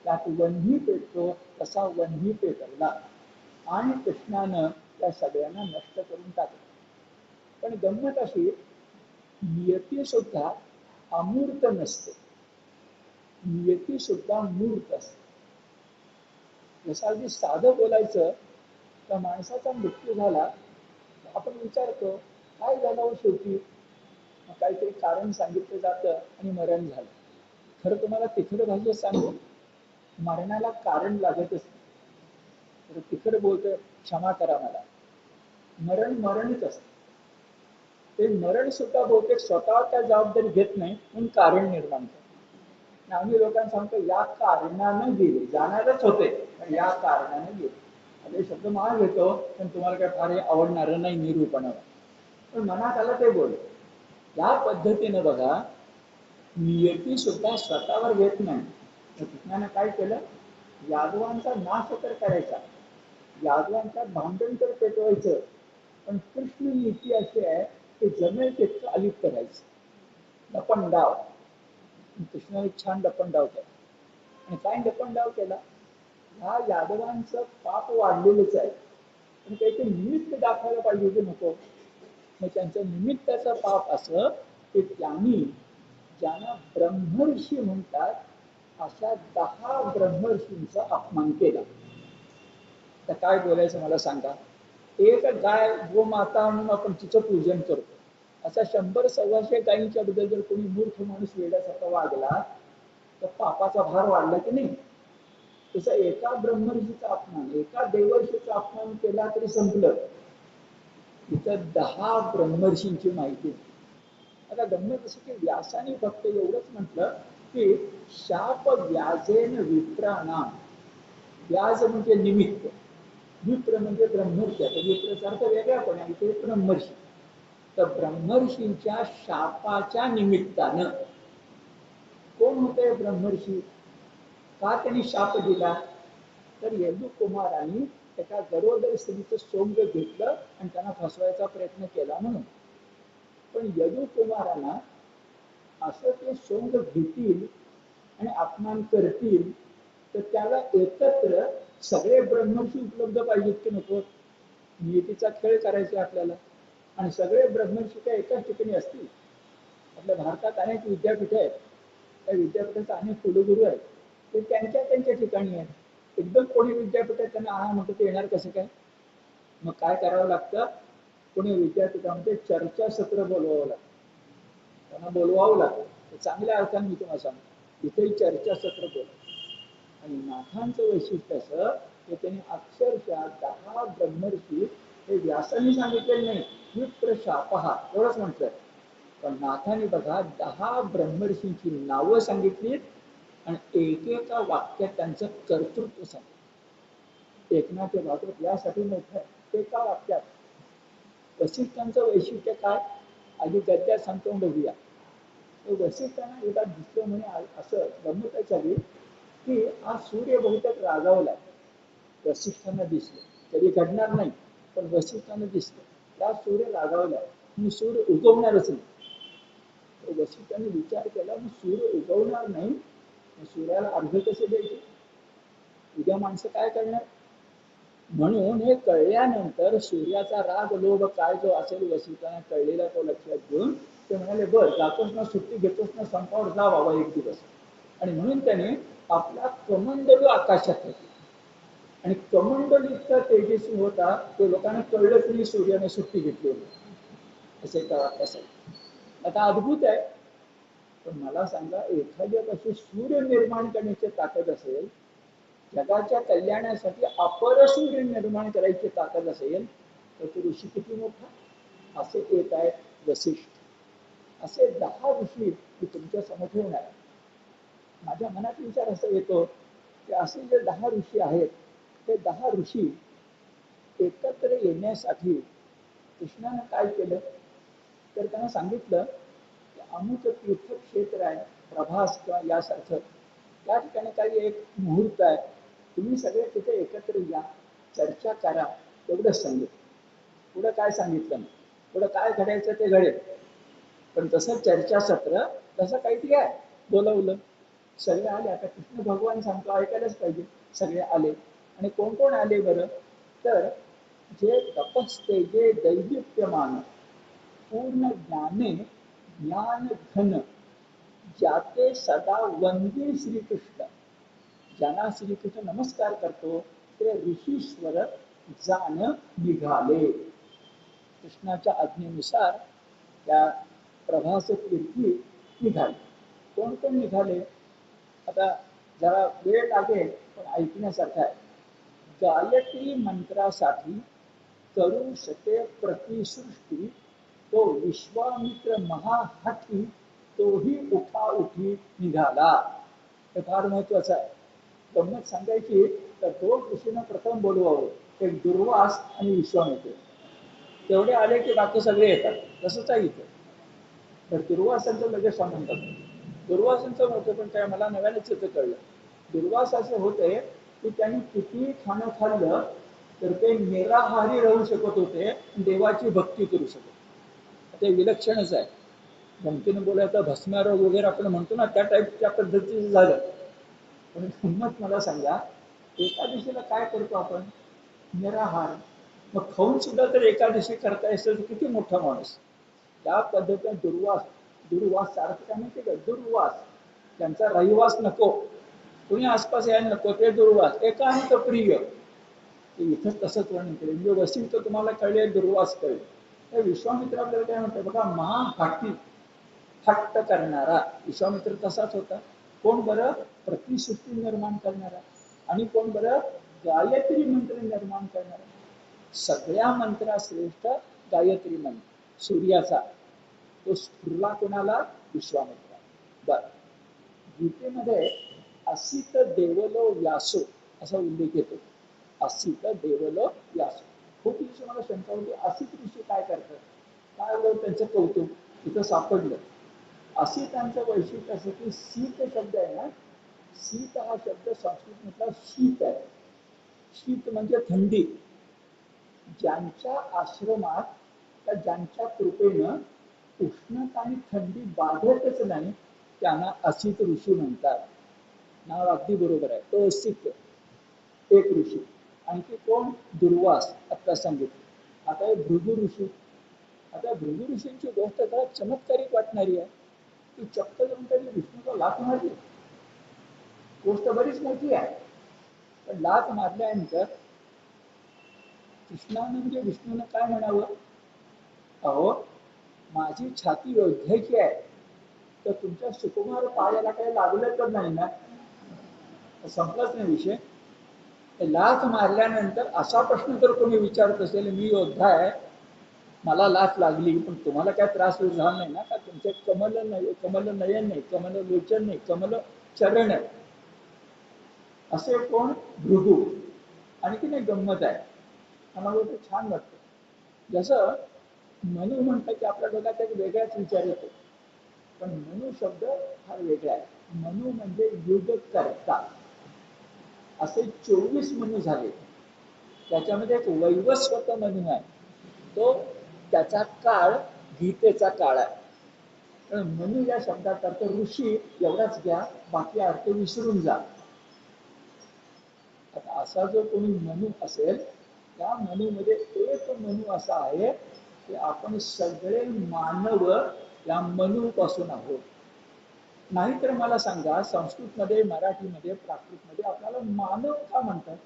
Speaker 1: त्यात वन्ही पेटतो, तसा वन्ही पेटवला आणि कृष्णानं त्या सगळ्यांना नष्ट करून टाकलं. पण गंमत अशी, नियती सुद्धा अमूर्त नसते, नियती सुद्धा मूर्त असते. जसं अगदी साधं बोलायचं, त्या माणसाचा मृत्यू झाला आपण विचारतो काय झालं हो शेवटी, काहीतरी कारण सांगितलं जातं आणि मरण झालं. खरं तुम्हाला तिखट भाषेत सांगू, मरणाला कारण लागतच नाही. तिखट बोलतोय, क्षमा करा मला, मरण मरणच असतं. ते मरण सुद्धा बहुतेक स्वतः त्या जबाबदारी घेत नाही, म्हणून कारण निर्माण करतो. आम्ही लोकांना सांगतो या कारणानं गेले, जाणारच होते पण या कारणानं गेले. आता शब्द महाग घेतो, पण तुम्हाला काय फार आवडणार नाही निरूपणाला, पण मनात आलं ते बोल. या पद्धतीनं बघा, नियती सुद्धा स्वतःवर घेत नाही. कृष्णाने काय केलं, यादवांचा नाश तर करायचा, यादवांचा भांडण तर पेटवायचं, पण कृष्ण नीती अशी आहे की जमेल तितकं अलिप्त करायचं. लपंडाव, कृष्णाने छान लपंडाव केला. आणि काय लपंडाव केला, ह्या यादवांचं पाप वाढलेलंच आहे, पण काहीतरी निमित्त दाखवायला पाहिजे की नको. मग त्यांचं निमित्ताचं पाप असं की त्यांनी ज्यांना ब्रह्मर्षी म्हणतात अशा 10 ब्रह्मर्षींचा अपमान केला. तर काय बोलायचं मला सांगा. एक गाय गोमाता म्हणून आपण तिचं पूजन करतो, अशा 100-125 गायींच्या बद्दल जर कोणी मूर्ख माणूस वेड्यासारखा वागला तर पापाचा भार वाढला की नाही. तसं एका ब्रह्मर्षीचा अपमान, एका देवर्षीचा अपमान केला तरी संपलं, इथं 10 ब्रह्मर्षींची माहिती. आता गंमत असं की व्यासाने फक्त एवढंच म्हटलं की शाप व्याजेन विप्राणाम. व्याज म्हणजे निमित्त, विप्र म्हणजे ब्रह्मर्षी. आता विप्रचा अर्थ वेगळा पण आहे, ते ब्रह्मर्षी. तर ब्रह्मर्षींच्या शापाच्या निमित्तानं, कोण होते ब्रह्मर्षी, का त्यांनी शाप दिला, तर यदुकुमारांनी एका गरोदर स्त्रीचं सोंग घेतलं आणि त्यांना फसवायचा प्रयत्न केला म्हणून. पण यदुकुमारांना असं ते सोंग घेतील आणि अपमान करतील तर त्याला एकत्र सगळे ब्रह्मर्षी उपलब्ध पाहिजेत की नको. नियतीचा खेळ करायचा आपल्याला, आणि सगळे ब्रह्मर्षी काय एकाच ठिकाणी असतील. आपल्या भारतात अनेक विद्यापीठ आहेत, त्या विद्यापीठाचे अनेक कुलगुरू आहेत, ते त्यांच्या त्यांच्या ठिकाणी आहेत. एकदम कोणी विद्यापीठात त्यांना हा म्हणतो ते येणार कसं काय. मग काय करावं लागतं, कोणी विद्यापीठामध्ये चर्चासत्र बोलवावं लागतं, त्यांना बोलवावं लागतं. चांगल्या अर्थाने मी तुम्हाला सांगतो, इथेही चर्चासत्र बोलवतं. आणि नाथांचं वैशिष्ट्य असं की त्यांनी अक्षरशः 10 ब्रह्मर्षी, हे व्यासाने सांगितलेलं नाही, विप्र शापहा एवढंच म्हटलं, पण नाथाने बघा 10 ब्रह्मर्षींची नावं सांगितलीत आणि एकेका वाक्यात त्यांचं कर्तृत्व सांगितलं. एकनाथ भागवत यासाठी मोठं आहे, एका वाक्यात. वसिष्ठांचं वैशिष्ट्य काय, आधी गद्यात सांगतो बघूया. वसिष्ठांना एकदा दिसलं म्हणे, असं गंमत झाली की हा सूर्य बहुतेक रागावलाय. वसिष्ठांना दिसलं, कधी घडणार नाही पण वसिष्ठांना दिसलं, त्या सूर्य रागावलाय. मी सूर्य उगवणारच नाही. वशिष्ठांनी विचार केला, मी सूर्य उगवणार नाही, सूर्याला अर्घ कसे द्यायचे, उद्या माणसं काय करणार. म्हणून हे कळल्यानंतर सूर्याचा राग लोभ काय जो असेल वशिष्ठांना कळलेला तो लक्षात घेऊन ते म्हणाले, बरं जातोच ना, सुट्टी घेतोच ना, संपावर जा बाबा एक दिवस. आणि म्हणून त्याने आपला कमंडलू आकाशात होता आणि कमंडल इतका तेजस्वी होता तो लोकांना कळलंच नाही सूर्याने सुट्टी घेतलेली असे कळत असेल. आता अद्भुत आहे. पण मला सांगा, एखाद्यापाशी सूर्य निर्माण करण्याची ताकद असेल, जगाच्या कल्याणासाठी अपर सूर्य निर्माण करायची ताकद असेल, तर तो ऋषी किती मोठा. असे एक आहे वसिष्ठ. असे 10 ऋषी मी तुमच्या समोर ठेवणार. माझ्या मनात विचार असा येतो की असे जे 10 ऋषी आहेत, ते 10 ऋषी एकत्र येण्यासाठी कृष्णाने काय केलं, तर त्यांना सांगितलं की अमुक तीर्थक्षेत्र आहे प्रभास किंवा यासारखं, त्या ठिकाणी काही एक मुहूर्त आहे, तुम्ही सगळे तिथे एकत्र या, चर्चा करा, एवढंच सांगितलं. पुढं काय सांगितलं नाही. पुढं काय घडायचं ते घडेल, पण तसं चर्चासत्र तसं काहीतरी आहे बोलवलं. सगळे आले. आता कृष्ण भगवान सांगतो ऐकायलाच पाहिजे. सगळे आले. आणि कोण कोण आले बरं, तर जे तपस्तेजे दैदिप्यमान पूर्ण ज्ञाने ज्ञान घन ज्याते सदा वंदे श्रीकृष्ण, ज्यांना श्रीकृष्ण नमस्कार करतो ते ऋषीश्वर जाण निघाले. कृष्णाच्या आज्ञेनुसार त्या प्रभास तीर्थी निघाले. कोण कोण निघाले, आता जरा वेळ लागेल पण ऐकण्यासारखा आहे. गायत्री मंत्रासाठी करू शके प्रतिसृष्टी, तो विश्वामित्र महाहठी तोही उठा उठी निघाला. हे फार महत्वाचं आहे. गंमत सांगायची तर 2 ऋषींना प्रथम बोलवावं, एक दुर्वास आणि विश्वामित्र. तेवढे आले की बाकी सगळे येतात. तसंच आहे इथे. तर दुर्वासांचं लगेच सांगून टाकतो. दुर्वासांचं होतं, पण काय मला नव्यानेच इथं कळलं. दुर्वास असे होते की त्यांनी किती खाणं खाल्लं तर ते निराहारी राहू शकत होते, देवाची भक्ती करू शकत. ते विलक्षणच आहे. गमतीने बोलायचं भस्मारोग वगैरे आपण म्हणतो ना, त्या टाईपच्या पद्धतीचं झालं. पण गंमत मला सांगा, एकादशीला काय करतो आपण, निराहार. मग खाऊन सुद्धा तर एकादशी करता असेल तर किती मोठा माणूस. त्या पद्धतीने दुर्वास अर्थ काय माहिती का, दुर्वास, त्यांचा रहिवास नको, कुणी आसपास यायला नको, ते दुर्वास एकांत प्रिय. इथं तसंच वर्णन केलं. म्हणजे वसिष्ठ तुम्हाला कळले, दुर्वास कळले. विश्वामित्र आपल्याला काय म्हणतात बघा, महाहट्टी, हट्ट करणारा. विश्वामित्र तसाच होता. कोण बरं, प्रतिसृष्टी निर्माण करणारा. आणि कोण बरं, गायत्री मंत्र निर्माण करणारा. सगळ्या मंत्राश्रेष्ठ गायत्री मंत्र सूर्याचा, तो स्फुरला कोणाला, विश्वामित्र. बर, गीतेमध्ये असित देवलो व्यासो असा उल्लेख येतो. असित देवलो व्यासो. खूप दिवशी मला शंका होती, असित ऋषी काय करतात, काय बरं त्यांचं कौतुक इथं सापडलं. असितांचं वैशिष्ट्य असं की शीत शब्द आहे ना, शीत हा शब्द संस्कृत मधला शीत आहे. शीत म्हणजे थंडी. ज्यांच्या आश्रमात त्या ज्यांच्या कृपेनं उष्णता आणि थंडी बाधतच नाही त्यांना असित ऋषी म्हणतात. नाव अगदी बरोबर आहे. तो असित एक ऋषी. आणखी कोण, दुर्वास आता सांगितलं. आता भृगु ऋषी. आता भृगु ऋषींची गोष्ट जरा चमत्कारिक वाटणारी आहे की चक्क जाऊन त्यांनी विष्णूचा लाथ मारली. गोष्ट बरीच मोठी आहे. पण लाथ मारल्यानंतर कृष्णानं म्हणजे विष्णूनं काय म्हणावं, अहो माझी छाती योद्ध्याची आहे, तर तुमच्या सुकुमार पायाला काही लागलं तर नाही ना, संपलाच नाही विषय. लाथ मारल्यानंतर असा प्रश्न जर कोणी विचारत असेल, मी योद्धा आहे, मला लाथ लागली, पण तुम्हाला काय त्रास झाला नाही ना, का तुमचे कमल नाही, कमल नयन नाही, कमल लोचन नाही, कमल चरण आहे. असे कोण, भृगु. आणखी नाही गंमत आहे, आम्हाला ते छान वाटतं. जसं मनु म्हणतं की आपल्या डोक्यात एक वेगळाच विचार येतो, पण मनु शब्द फार वेगळा आहे. मनु म्हणजे युग करता. असे 24 मनु झाले. त्याच्यामध्ये एक वैवस्वत मनु आहे. तो त्याचा काळ गीतेचा काळ आहे. कारण मनु या शब्दाचा अर्थ ऋषी एवढाच घ्या, बाकी अर्थ विसरून जा. आता असा जो कोणी मनु असेल, त्या मनुमध्ये एक मनु असा आहे की आपण सगळे मानव या मनुपासून आहोत. नाहीतर मला सांगा, संस्कृतमध्ये, मराठीमध्ये, प्राकृतमध्ये आपल्याला मानव का म्हणतात?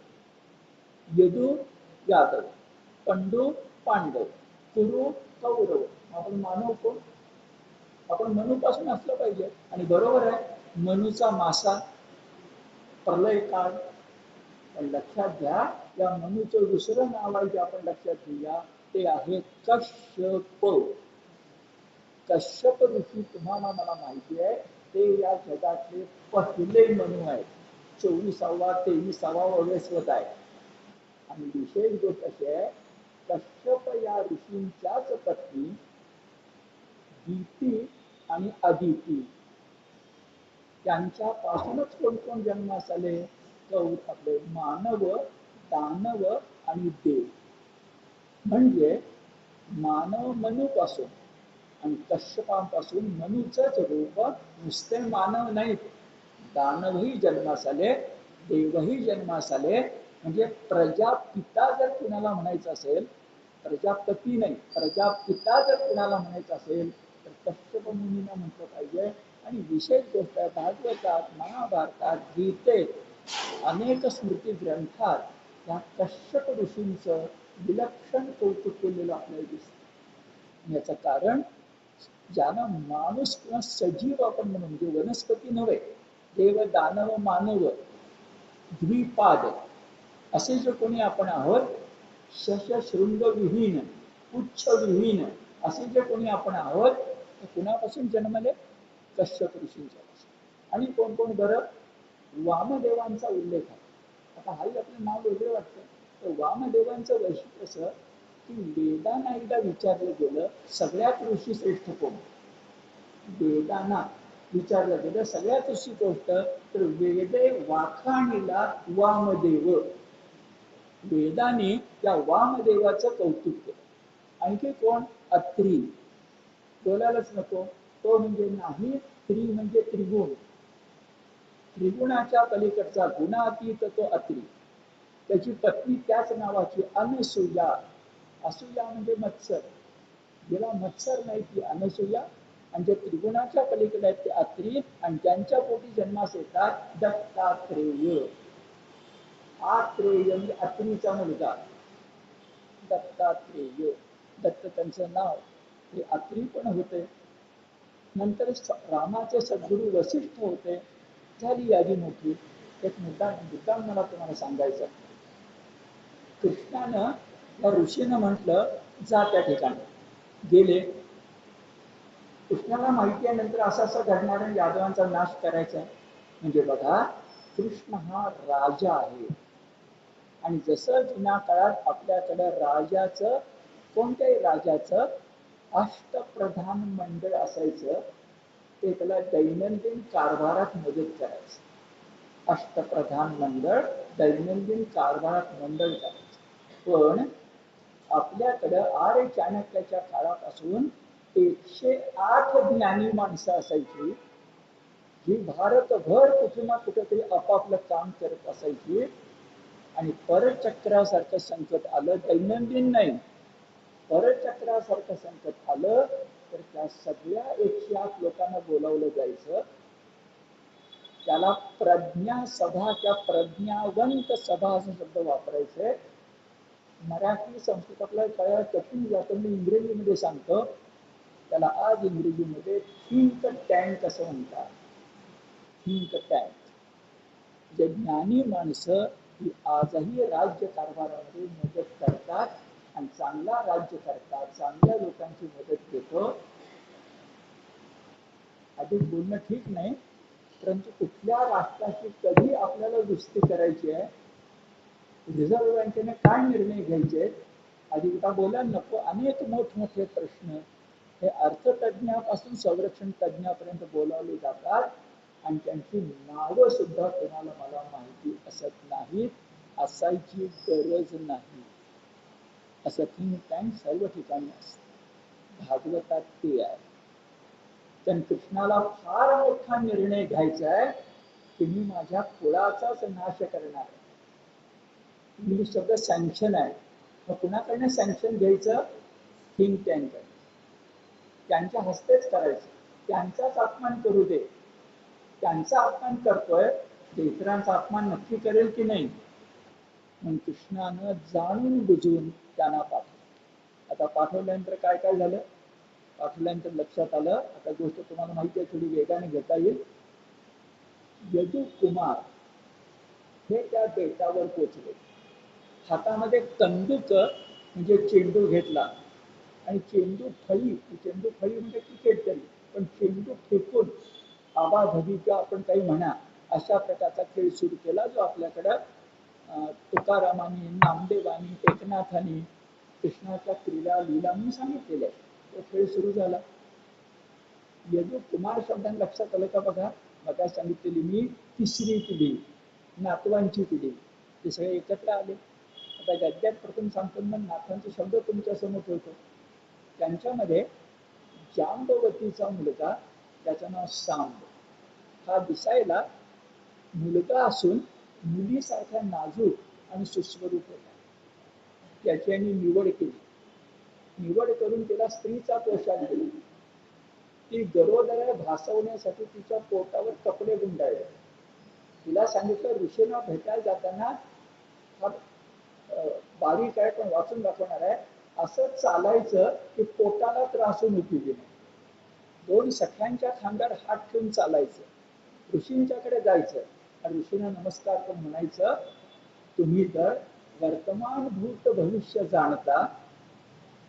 Speaker 1: यदु यादव, पंडू पांडव, कुरु कौरव. आपण मानव कोण? आपण मनुपासून असलं पाहिजे. आणि बरोबर आहे, मनुचा मासा, प्रलय काळ. पण लक्षात घ्या, या मनुचं दुसरं नाव आहे, जे आपण लक्षात घेऊया, ते आहे कश्यप. कश्यप ऋषी तुम्हाला मला माहिती आहे, ते या जगातले पहिले मनु आहेत. 24वा 23वा वयस्वत आहे. आणि विशेष गोष्ट अशी आहे, कश्यप या ऋषींच्याच पत्नी दिती आणि अदिती यांच्यापासूनच कोण कोण जन्मास आले? आपले मानव, दानव आणि देव. म्हणजे मानव मनुपासून आणि कश्यपांपासून मनुचंच रूप. नुसते मानव नाहीत, दानवही जन्मास आले, देवही जन्मास आले. म्हणजे प्रजापिता जर कुणाला म्हणायचं असेल, प्रजापती नाही, प्रजापिता जर कुणाला म्हणायचं असेल तर कश्यप मुनींना म्हटलं पाहिजे. आणि विशेष गोष्ट आहे, भागवतात, महाभारतात, गीतेत, अनेक स्मृती ग्रंथात या कश्यप ऋषींचं विलक्षण कौतुक केलेलं आपल्याला दिसतं. याचं कारण, ज्यांना माणूस किंवा सजीव आपण म्हणून, म्हणजे वनस्पती नव्हे, देव दानव मानव द्विपाद असे जे कोणी आपण आहोत, शशशृंग विहीन, पुच्छ विहीन असे जे कोणी आपण आहोत, ते कुणापासून जन्मले? कश्यप ऋषींच्या पासून. आणि कोण कोण? बरं, वामदेवांचा उल्लेख आहे. आता हाही आपलं नाव वेगळं वाटतं, तर वामदेवांचं वैशिष्ट्य असं की वेदांना एकदा विचारलं गेलं, सगळ्यात ऋषी श्रेष्ठ कोण? वेदांना विचारलं गेलं सगळ्यात ऋषी गोष्ट, तर वेदे वाखाणीला वामदेव. वेदाने त्या वामदेवाचं कौतुक केलं. आणखी कोण? अत्री. बोलायलाच नको, तो म्हणजे नाही, त्रि म्हणजे त्रिगुण. त्रिगुणाच्या पलीकडचा गुणातीत तो अत्री. त्याची पत्नी त्याच नावाची अनसूया. असूया म्हणजे मत्सर, ज्याला मत्सर नाही ती अनसूया. आणि जे त्रिगुणाच्या पलीकडे आहेत ते अत्री. आणि त्यांच्या पोटी जन्मास येतात दत्तात्रेय. आत्रेय म्हणजे अत्रीचा मुलगा, दत्तात्रेय. दत्त त्यांचं नाव. हे अत्री पण होते. नंतर रामाचे सद्गुरू वसिष्ठ होते. झाली यादी मोठी. एक मुद्दा मला तुम्हाला सांगायचं. कृष्णानं या ऋषीनं म्हटलं जा त्या ठिकाणी. गेले. कृष्णाला माहिती आहे नंतर असं असं घडणार आहे, यादवांचा नाश करायचा आहे. म्हणजे बघा, कृष्ण हा राजा आहे. आणि जसं जुन्या काळात आपल्याकडे राजाचं, कोणत्याही राजाचं अष्टप्रधान मंडळ असायचं, ते त्याला दैनंदिन कारभारात मदत करायचं. अष्टप्रधान मंडळ दैनंदिन कारभारात मंडळ करायचं. पण आपल्याकडे आर्य चाणक्याच्या काळापासून 108 ज्ञानी माणसं असायची, जी भारतभर कुठे ना कुठेतरी आपापलं काम करत असायची. आणि परचक्रासारखं संकट आलं, दैनंदिन नाही, परचक्रासारखं संकट आलं, तर त्या सगळ्या 108 लोकांना बोलावलं जायचं. त्याला प्रज्ञा सभा, त्या प्रज्ञावंत सभा असा शब्द वापरायचे. मराठी संस्कृत आपल्याला कळायला कठीण जातं, मी इंग्रजीमध्ये सांगतो. त्याला आज इंग्रजीमध्ये थिंक टँक असं म्हणतात. Think tank. जे ज्ञानी माणसं ही आजही राज्य कारभारामध्ये मदत करतात आणि चांगला राज्य करतात, चांगल्या लोकांची मदत घेतो. अधिक बोलणं ठीक नाही, परंतु कुठल्या राष्ट्राची कधी आपल्याला दुरुस्ती करायची आहे, रिझर्व्ह बँकेने काय निर्णय घ्यायचे, अधिक बोलायला नको. अनेक मोठमोठे प्रश्न हे अर्थतज्ञापासून संरक्षण तज्ञापर्यंत बोलावले जातात. आणि त्यांची नावं सुद्धा कोणाला मला माहिती असत नाहीत, असायची गरज नाही. असं थिंक टँक सर्व ठिकाणी असतं. भागवतात ते आहे. पण कृष्णाला फार मोठा निर्णय घ्यायचा आहे की मी माझ्या कुळाचाच नाश करणार आहे. इंग्लिश शब्द सँक्शन आहे. मग कुणाकडनं सँक्शन घ्यायचं? थिंक टँक त्यांच्या हस्तेच करायचं. त्यांचाच अपमान करू दे. त्यांचा अपमान करतोय, इतरांचा अपमान नक्की करेल की नाही. मग कृष्णानं जाणून बुजून त्यांना पाठवलं. आता पाठवल्यानंतर काय काय झालं? पाठवल्यानंतर लक्षात आलं, आता गोष्ट तुम्हाला माहिती आहे, थोडी वेगाने घेता येईल. यदू कुमार हे त्या बेटावर पोचले. हातामध्ये कंदुक म्हणजे चेंडू घेतला आणि चेंडू फळी म्हणजे क्रिकेट तरी, पण चेंडू फेकून आबाधबीचा आपण काही म्हणा अशा प्रकारचा खेळ सुरू केला, जो आपल्याकडं तुकारामांनी, नामदेवांनी, एकनाथांनी कृष्णाच्या क्रीडा लीला म्हणून सांगितलेल्या. तो खेळ सुरू झाला. यदू कुमार शब्दांनी लक्षात आलं का बघा? मग सांगितलेली मी तिसरी पिढी, नातवांची पिढी, ते सगळे एकत्र आले. आता गद्यात प्रथम सांगतो, मग नाथांचे शब्द तुमच्या समोर ठेवतो. त्यांच्यामध्ये जांबवतीचा मुलगा, त्याचं नाव सांब, हा दिसायला मुलगा असून मुलीसारखा नाजूक आणि सुस्वरूप होता. त्याची आम्ही निवड केली. निवड करून तिला स्त्रीचा पोशाख दिला. ती गरोदर भासवण्यासाठी तिच्या पोटावर कपडे गुंडाळले. तिला सांगितलं, ऋषींना भेटायला जाताना, हा बारीक आहे पण वाचून दाखवणार आहे, असं चालायचं की पोटाला त्रास होऊन उपयोगी नाही. दोन सख्यांच्या खांद्यावर हात ठेवून चालायचं, ऋषींच्याकडे जायचं आणि ऋषींना नमस्कार करून म्हणायचं, तुम्ही तर वर्तमान भूत भविष्य जाणता,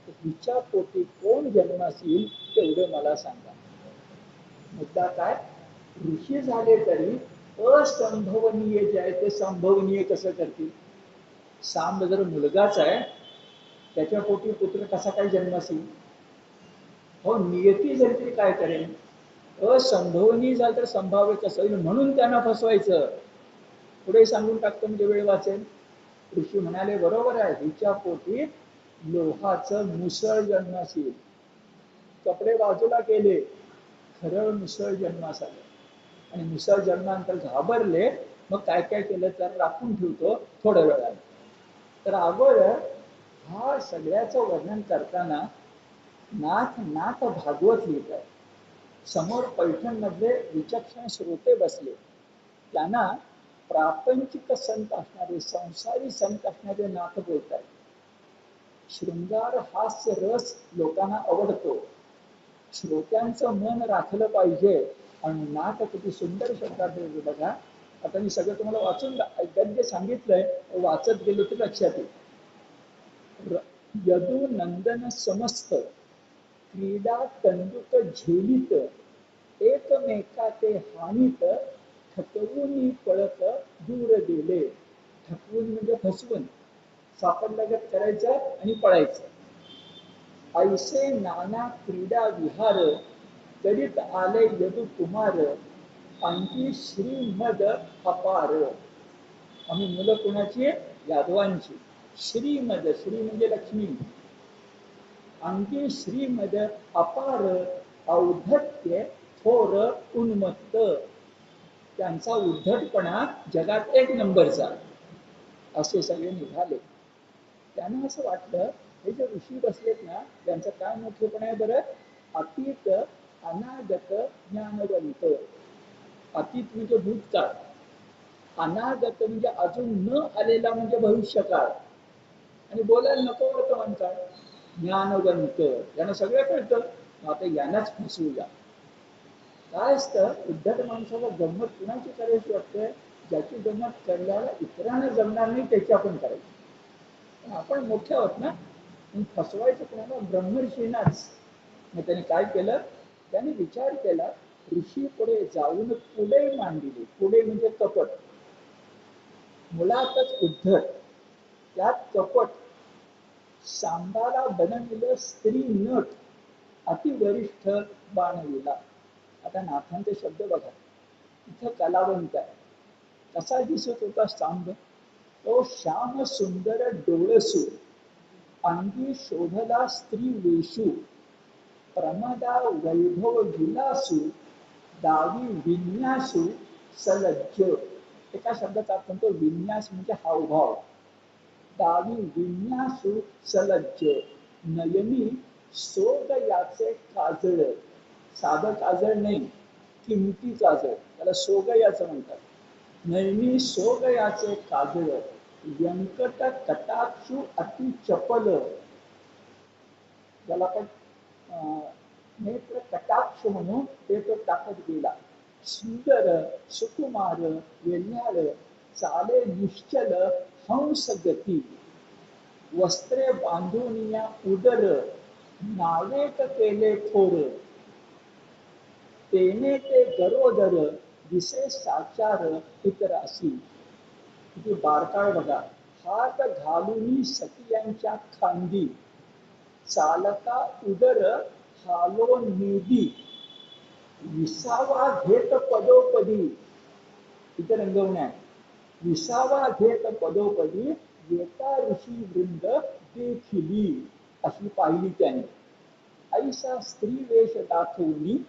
Speaker 1: हिच्या पोटी कोण जन्मास येईल तेवढे मला सांगा. मुद्दा काय? ऋषी झाले तरी असंभवनीय जे आहे ते संभवनीय कसं करतील? सांब जर मुलगाच आहे, त्याच्या पोटी पुत्र कसा काय जन्मास येईल? हो, नियती जर तरी काय करेल? असंभवनीय झालं तर संभाव्य कसं होईल? म्हणून त्यांना फसवायचं. पुढे सांगून टाकतो म्हणजे वेळ वाचेल. ऋषी म्हणाले, बरोबर आहे, हिच्या पोटी लोहाचं मुसळ जन्मास येईल. कपडे बाजूला केले, खरं मुसळ जन्मास आलं. आणि मुसळ जन्मानंतर घाबरले. मग काय काय केलं तर राखून ठेवतो थोड्या वेळाने. तर अगोदर हा सगळ्याचं वर्णन करताना नाथ भागवत लिहित आहे. समोर पैठण मधले विचक्षण श्रोते बसले. त्यांना प्रापंचिक संत असणारे, संसारी संत असणारे नाथ बोलत आहेत. शृंगार हास्य रस लोकांना आवडतो. श्रोत्यांचं मन राखलं पाहिजे. आणि नाथ किती सुंदर शब्दात बघा. आता मी सगळं तुम्हाला वाचून गद्य सांगितलंय, वाचत गेलो तर लक्षात येईल. यदू नंदन समस्त क्रीडा कंदुक झेलित, एकमेका ते हानीत, ठकवून पळत दूर गेले. ठकवून म्हणजे फसवून, सापडल्यागत करायचं आणि पळायचं. ऐसे नाना क्रीडा विहार करीत आले यदु कुमार, अंगी श्रीमद अपार. आम्ही मुलं कोणाची? यादवांची. श्रीमद, श्री म्हणजे लक्ष्मी. अंगी श्रीमद अपार, औद्धत्य थोर उन्मत्त. त्यांचा उद्धटपणा जगात एक नंबरचा. असे सगळे निघाले. त्यांना असं वाटलं, हे जे ऋषी बसलेत ना, त्यांचं काय मोठेपण आहे बरं? अतीत अनागत ज्ञानवंत. अतीत म्हणजे भूतकाळ, अनागत म्हणजे अजून न आलेला म्हणजे भविष्यकाळ, आणि बोलायला नको वर्तमान काळ. ज्ञानवंत, यांना सगळं कळतं. आता यांनाच फसवूया. काय असतं, उद्धट माणसाला गंमत कुणाची करायची वाटते? ज्याची गंमत करण्याला इतरांना जमणार नाही त्याची आपण करायची. पण आपण मोठे आहोत ना, फसवायचं कोणाला? ब्रह्मर्षींनाच. मग त्याने काय केलं? त्याने विचार केला, ऋषी पुढे जाऊन पुढे मांडली. पुढे म्हणजे कपट, मुळातच उद्धट, त्यात कपट. सांबाला बनविलं स्त्री नट, अतिवरिष्ठ बाणविला. आता नाथांचे शब्द बघा, इथं कलावंत आहे. कसा दिसत होता सांब? तो श्याम सुंदर डोळसू, अंगी शोभला स्त्री वेशू, प्रमदा वैभव विलासू दावी विन्यासू सलज्ज. एका शब्दाचा अर्थ म्हणतो विन्यास म्हणजे हावभाव. दावी विन्यासू सलज्ज नयनी सोग याचे काजळ. साधं काजळ नाही, किमती काजळ, त्याला सोग याचं म्हणतात. नयनी सोग याचे काजळ व्यंकट कटाक्षू अति चपल. ज्याला पण नेत्र कटाक्ष म्हणून ते तो टाकत गेला. सुंदर सुकुमार वेण्याळ चाले निश्चल हंस गती. वस्त्रे बांधून या उदर नावेक केले थोर. तेने ते गरोदर दिसे साचार इतरासी. किती बारकाळ बघा. हात घालून सखियांच्या खांदी चालता उदर हालो निधी. विसावा घेत पदोपदी. इथे रंगवण्या. विसावा घेत पदोपदी येता ऋषी वृंद देखिली. अशी पाहिली त्याने. ऐसा स्त्री वेश दाखवून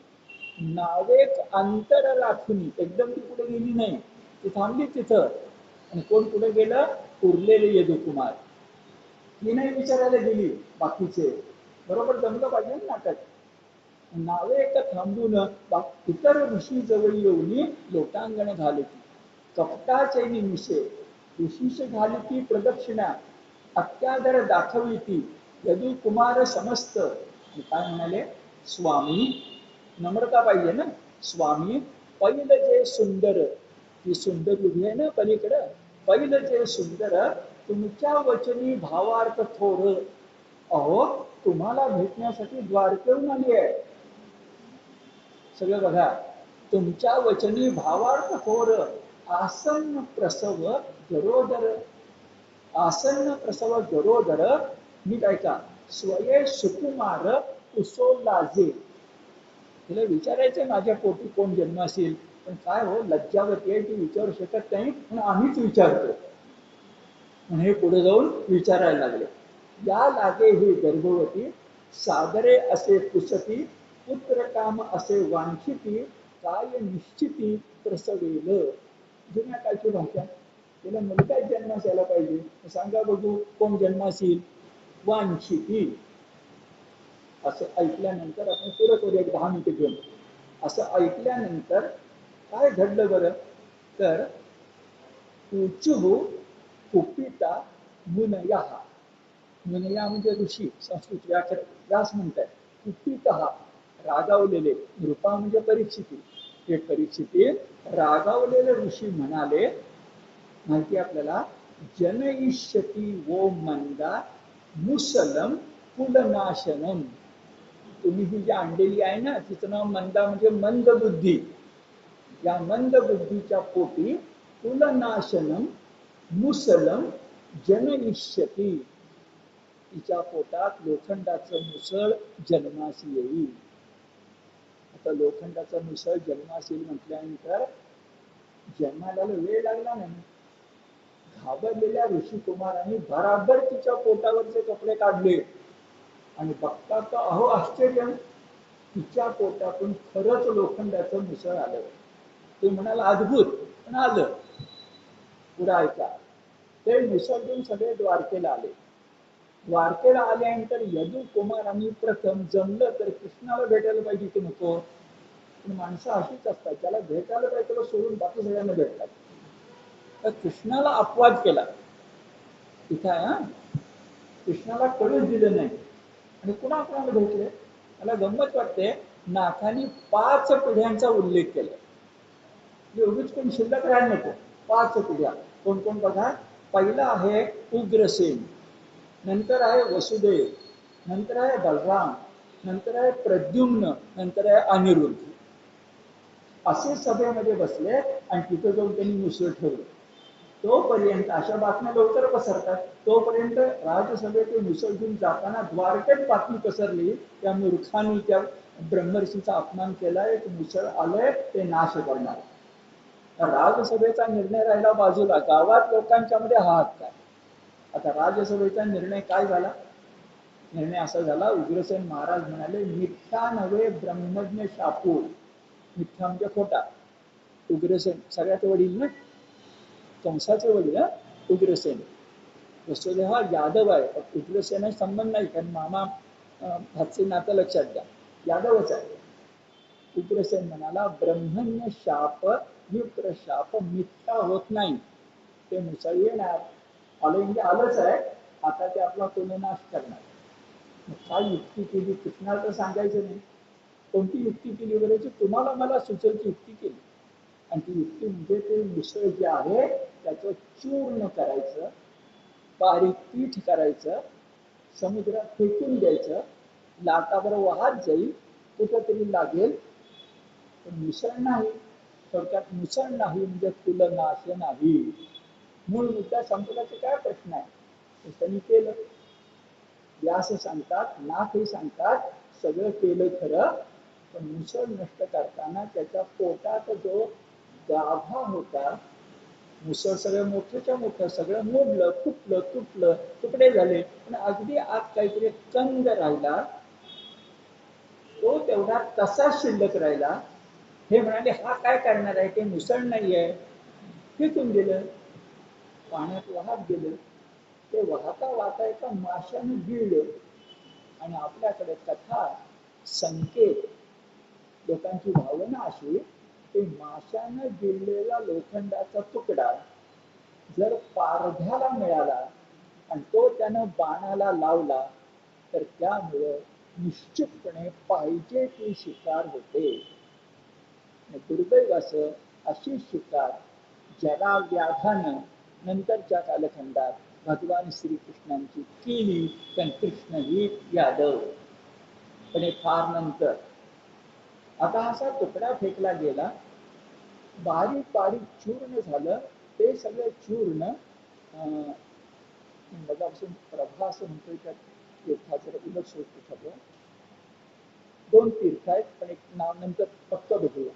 Speaker 1: नावेक अंतर राखुनी. एकदम ती पुढे गेली नाही, ती थांबली तिथं. आणि कोण पुढे गेलं? उरलेले यदुकुमार. ती नाही विचारायला गेली बाकीचे. बरोबर जमलं पाहिजे ना नाटक. नावेक थांबून इतर ऋषी जवळ येऊन लोटांगण घालती. कपटाचे निमिषे ऋषीश घालती प्रदक्षिणा. अत्यादर दाखवी ती यदु कुमार समस्त. काय म्हणाले? स्वामी, नम्रता पाहिजे ना. स्वामी पैल जे सुंदर. ती सुंदर उभी आहे ना पलीकडं. पैल जे सुंदर तुमच्या वचनी भावार्थ थोर. अहो तुम्हाला भेटण्यासाठी द्वारकेहून आली आहे. सगळं बघा. तुमच्या वचनी भावार्थ थोर. आसन्न प्रसव गरोदर. आसन्न प्रसव गरोदर. नीट ऐका. स्वये सुकुमार कुसोलाजे. तिला विचारायचंय माझ्या पोटी कोण जन्माशील, पण काय हो लज्जावती आहे, ती विचारू शकत नाही, पण आम्हीच विचारतो. हे पुढे जाऊन विचारायला लागले. या लागे ही गर्भवती सादरे असे पुसती. पुत्र काम असे वांछिती. काय निश्चिती प्रसवेल. जुन्या काळची भाषा. तिला मुलगा जन्मास यायला पाहिजे, सांगा बघू कोण जन्मासील. वांछिती. असं ऐकल्यानंतर आपण पुरं करू एक 10 मिनिटं घेऊन. असं ऐकल्यानंतर काय घडलं बरं तर ऊचुः कुपिता मुनया. मुनया म्हणजे ऋषी. संस्कृत व्यास म्हणतात. कुपितः रागावलेले. नृपा म्हणजे परीक्षिती. हे परीक्षिती रागावलेले ऋषी म्हणाले माहिती आपल्याला. जनयिष्यती वो मंदा मुसलम कुलनाशनम. तुम्ही ही जी आणलेली आहे ना तिचं नाव मंदा म्हणजे मंद बुद्धी. या मंद बुद्धीच्या पोटी कुलनाशनम मुसलम जनयिष्यती. तिच्या पोटात लोखंडाचं मुसळ जन्मास येईल. आता लोखंडाचं मुसळ जन्मास येईल म्हटल्यानंतर जन्माला वेळ लागला नाही. घाबरलेल्या ऋषी कुमारांनी बराबर तिच्या पोटावरचे कपडे काढले आणि बघता तर अहो आश्चर्य, तिच्या पोटातून खरंच लोखंडाचं मुसळ आलं. ते म्हणाला अद्भुत, पण आलं. पुढे ऐका. ते मुसळ घेऊन सगळे द्वारकेला आले. द्वारकेला आल्यानंतर यदु कुमारांनी प्रथम जमलं तर कृष्णाला भेटायला पाहिजे की नको. पण माणसं अशीच असतात, त्याला भेटायला पाहिजे त्याला सोडून बाकी सगळ्यांना भेटतात. तर कृष्णाला अपवाद केला इथं आहे. कृष्णाला कळूच दिलं नाही. आणि कुणा कुणाला भेटले. मला गंमत वाटते. नाथांनी 5 पिढ्यांचा उल्लेख केला. उगीच कोण शिल्लक राहायला नको. 5 पिढ्या. कोण कोण बघा. पहिला आहे उग्रसेन, नंतर आहे वसुदेव, नंतर आहे बलराम, नंतर आहे प्रद्युम्न, नंतर आहे अनिरुद्ध. असे सभेमध्ये बसले आणि तिथं जाऊन त्यांनी मुसळ ठेवलं. तोपर्यंत अशा बातम्या लवकर पसरतात. तोपर्यंत राजसभेत मुसळ घेऊन जाताना द्वारकेत बातमी पसरली. त्या मूर्खांनी त्या ब्रह्मर्षीचा अपमान केलाय, मुसळ आलंय, ते नाश करणार. राजसभेचा निर्णय राहिला बाजूला, गावात लोकांच्या मध्ये हा हात काय. आता राजसभेचा निर्णय काय झाला. निर्णय असा झाला, उग्रसेन महाराज म्हणाले, मिथ्या नव्हे ब्रह्मज्ञ शापू. मिथ्या म्हणजे खोटा. उग्रसेन सगळ्यात वडील ना, कंसाचे वडील उग्रसेन. वसुदेव हा यादव आहे, उग्रसेन संबंध नाही, कारण मामा भाचे नातं लक्षात घ्या, यादवच आहे. उग्रसेन म्हणाला, ब्रह्मण्य शाप युक्त शाप मिथ्या होत नाही, ते मुसळ येणार. आलं म्हणजे आलंच आहे, आता ते आपला कोणी नाश करणार. काय युक्ती केली कृष्णाला तर सांगायचं नाही, कोणती युक्ती केली वगैरे, तुम्हाला मला सुचवची युक्ती केली. आणि ती युक्ती म्हणजे ते मुसळ जे आहे त्याचं चूर्ण करायचं, बारीक पीठ करायचं, समुद्रात फेकून द्यायचं, लाटावर वाहत जाईल, कुठंतरी लागेल, पण मिसळ नाही. थोडक्यात मिसळ नाही म्हणजे कुलनाश नाही. मूळ मुद्दा संपल्याचा काय प्रश्न आहे, त्यांनी केलं. व्यास सांगतात, नाथ हे सांगतात, सगळं केलं खरं, पण मिसळ नष्ट करताना त्याच्या पोटात जो गाभा होता, मुसळ सगळं मोठ्याच्या मोठं सगळं मोडलं, फुटलं, तुटलं, तुकडे झाले, पण अगदी आत काहीतरी कंद राहिला, तो तेवढा तसा शिल्लक राहिला. हे म्हणाले, हा काय करणार आहे, ते मुसळ नाहीये, फेकून दिलं, पाण्यात वाहत गेलं. ते वाहता वाहता एका माशाने गिळलं. आणि आपल्याकडे कथा, संकेत, लोकांची भावना अशी, की माशाने गिळलेला लोखंडाचा तुकडा जर पारध्याला मिळाला आणि तो त्यानं बाणाला लावला, तर त्यामुळे निश्चितपणे पाहिजे ती शिकार होते. दुर्दैव असं अशी शिकार जरा व्याधानं नंतरच्या कालखंडात भगवान श्रीकृष्णांची केली, पण कृष्ण ही यादव, पण हे फार नंतर. आता असा तुकडा फेकला गेला, बारीक बारीक चूर्ण झालं, ते सगळं चूर्ण मगापासून प्रभा असं म्हणतोय, त्या तीर्थाचं उलट सोडतो ठरलं. 2 तीर्थ आहेत, पण एक नाव नंतर फक्त बघूया.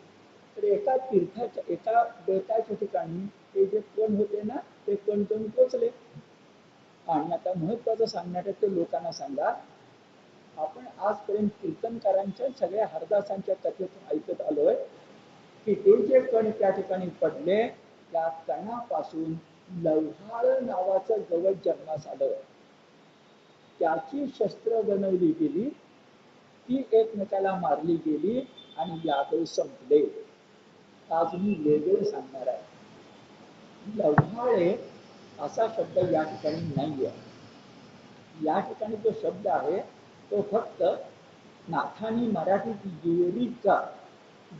Speaker 1: तर एका तीर्थाच्या एका बेटाच्या ठिकाणी ते जे कण होते ना, ते कण जाऊन पोचले. आणि आता महत्वाचं सांगण्यात ते लोकांना सांगा, आपण आजपर्यंत कीर्तनकारांच्या सगळ्या हरदासांच्या कथेतून ऐकत आलोय, की ते जे कण त्या ठिकाणी पडले, त्या कणापासून लव्हाळ नावाचं गवत जन्मास आलं. त्याची शस्त्र बनवली गेली, ती एकमेकाला मारली गेली आणि यादव संपले. आज मी वेगळे सांगणार आहे. लव्हाळे असा शब्द या ठिकाणी नाही आहे. या ठिकाणी जो शब्द आहे तो फक्त नाथांनी मराठीत येरिका,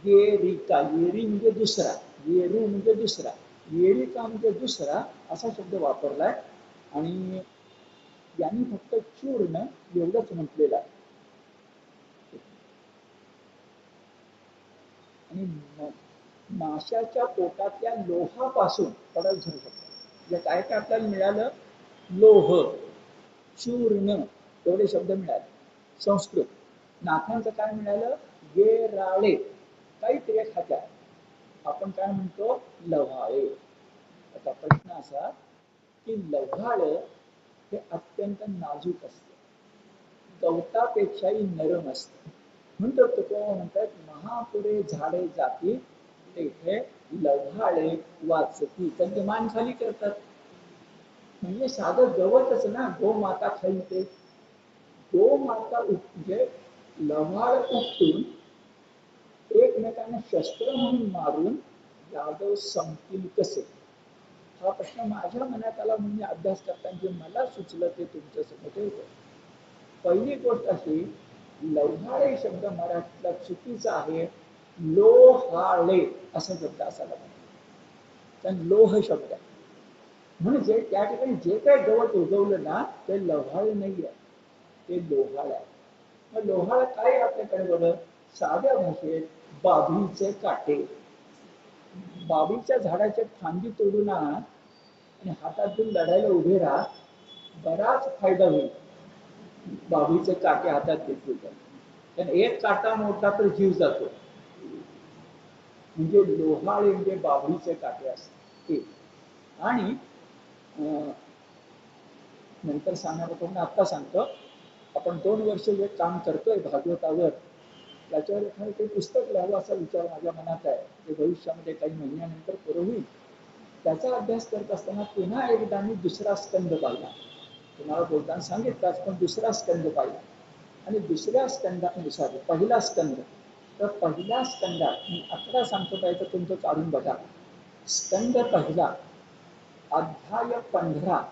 Speaker 1: येरिका, येरी म्हणजे दुसरा, येरू म्हणजे दुसरा, येरिका म्हणजे दुसरा असा शब्द वापरलाय. आणि यांनी फक्त चूर्ण एवढंच म्हटलेलं आहे. आणि माशाच्या पोटातल्या लोहापासून पडल झालं शकतो. म्हणजे काय काय आपल्याला मिळालं, लोह, चूर्ण, एवढे शब्द मिळाले संस्कृत. नाथांचं काय मिळालं, गेराळे, काहीतरी एक हात्या, आपण काय म्हणतो लव्हाळे. आता प्रश्न असा की लव्हाळ हे अत्यंत नाजूक असते, गवतापेक्षाही नरम असते. म्हणतात तुकोबा म्हणतात, महापुरे झाडे जाती तेथे लव्हाळे वाचती. त्यांची मान खाली करतात. म्हणजे साधं गवतच ना, गोमाता खाईल ते. गोमाता म्हणजे लव्हाळ उपटून एकमेकांना शस्त्र म्हणून मारून यादव संपतील कसे, हा प्रश्न माझ्या मनात आला. म्हणजे अभ्यास करताना जे मला सुचलं ते तुमच्या समोर ठेवतो. पहिली गोष्ट अशी, लव्हाळे शब्द मराठीतला चुकीचा आहे, लोहाळे असा शब्द असायला पाहिजे. कारण लोह शब्द आहे, म्हणजे त्या ठिकाणी जे काही गवत उगवलं ना ते लव्हाळ नाही आहे, ते लोहाळ आहे. मग लोहाळ काय आपल्याकडे बघ, साध्या भाषेत बाभळीचे काटे. बाभळीच्या झाडाचे फांदी तोडून आणा आणि हातात घेऊन लढायला उभे राहा, बराच फायदा होईल. बाभळीचे काटे हातात घेतले तर, कारण एक काटा मोडला तर जीव जातो. म्हणजे लोहाळे म्हणजे बाभळीचे काटे असते. आणि नंतर सांगणार होतो, आता सांगतो. आपण 2 वर्ष जे काम करतोय भागवतावर, त्याच्यावर एखादं काही पुस्तक लिहावं असा विचार माझ्या मनात आहे, ते भविष्यामध्ये काही महिन्यानंतर पुरं होईल. त्याचा अभ्यास करत असताना पुन्हा एकदा मी दुसरा स्कंद पाहिला. तुम्हाला बोलताना सांगितलाच, पण दुसरा स्कंद पाहिला. आणि दुसऱ्या स्कंदानुसार पहिला स्कंद, तर पहिल्या स्कंदात मी 11 सांगतो पाहिजे तर तुमचं काढून बघा. स्कंद पहिला अध्याय 15,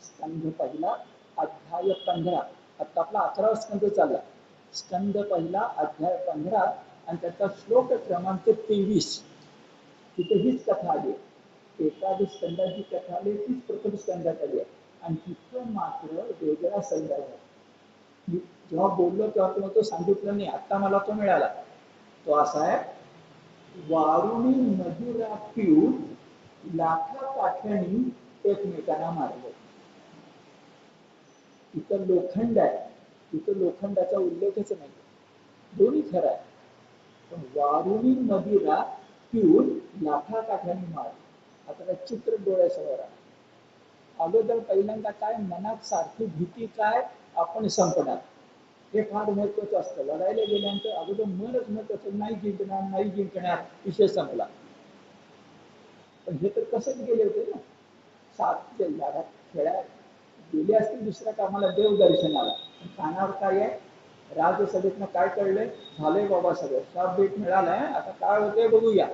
Speaker 1: स्कंद पहिला अध्याय 15. आता आपला 11वा स्कंद चालला. स्कंद पहिला अध्याय 15 आणि त्याचा श्लोक क्रमांक 23. तिथे हीच कथा आली. एकादश स्कंदाची कथा आली, तीच प्रथम स्कंदात आली आहे. आणि तिथं मात्र वेगळा संदर्भ आहे. मी जेव्हा बोललो तेव्हा तुम्हाला तो सांगितलं नाही, आता मला तो मिळाला. तो असा आहे, वारुणी मदिरा पिऊन लाखा काठ्यानी एकमेकांना मारलं. तिथं लोखंड आहे, तिथं लोखंडाचा उल्लेखच नाही. दोन्ही खरं आहे, पण वारुणी मदिरा पिऊन लाखा काठ्यानी मार. आता चित्र डोळ्यासमोर आहे. अगोदर पहिल्यांदा काय, मनात सारखी भीती काय, आपण संपणार. हे फार महत्वाचं असतं. लढायला गेल्यानंतर अगोदर मनच महत्वाचं, नाही जिंकणार नाही जिंकणार, विषय संपला. पण हे तर कसंच गेले होते ना, सात लढ्यात खेळात गेले असतील दुसऱ्या कामाला देव दर्शनाला. कानावर काय आहे, राजसभेतनं काय कळलंय, झालंय बाबा सगळं, शाप भेट मिळालाय, आता काय होतंय बघूया.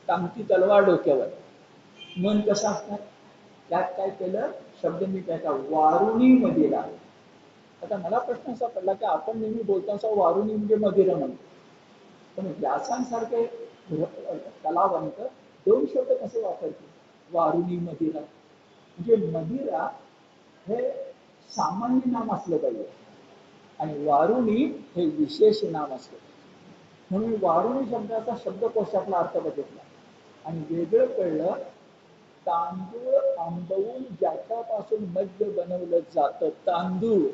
Speaker 1: टांगती तलवार डोक्यावर. मन कसं असणार, त्यात काय केलं, शब्द मी त्याचा वारुणी मदिरा. आता मला प्रश्न असा पडला की आपण नेहमी बोलताना वारुणी म्हणजे मदिरा म्हणतो, पण व्यासांसारखे कलावंत दोन शब्द कसे वापरते, वारुणी मदिरा. म्हणजे मदिरा हे सामान्य नाम असलं पाहिजे आणि वारुणी हे विशेष नाम असलं. म्हणून वारुणी शब्दाचा शब्दकोशातला अर्थ बघितला आणि वेगळं कळलं. तांदूळ आंबवून ज्याच्यापासून मद्य बनवलं जातं, तांदूळ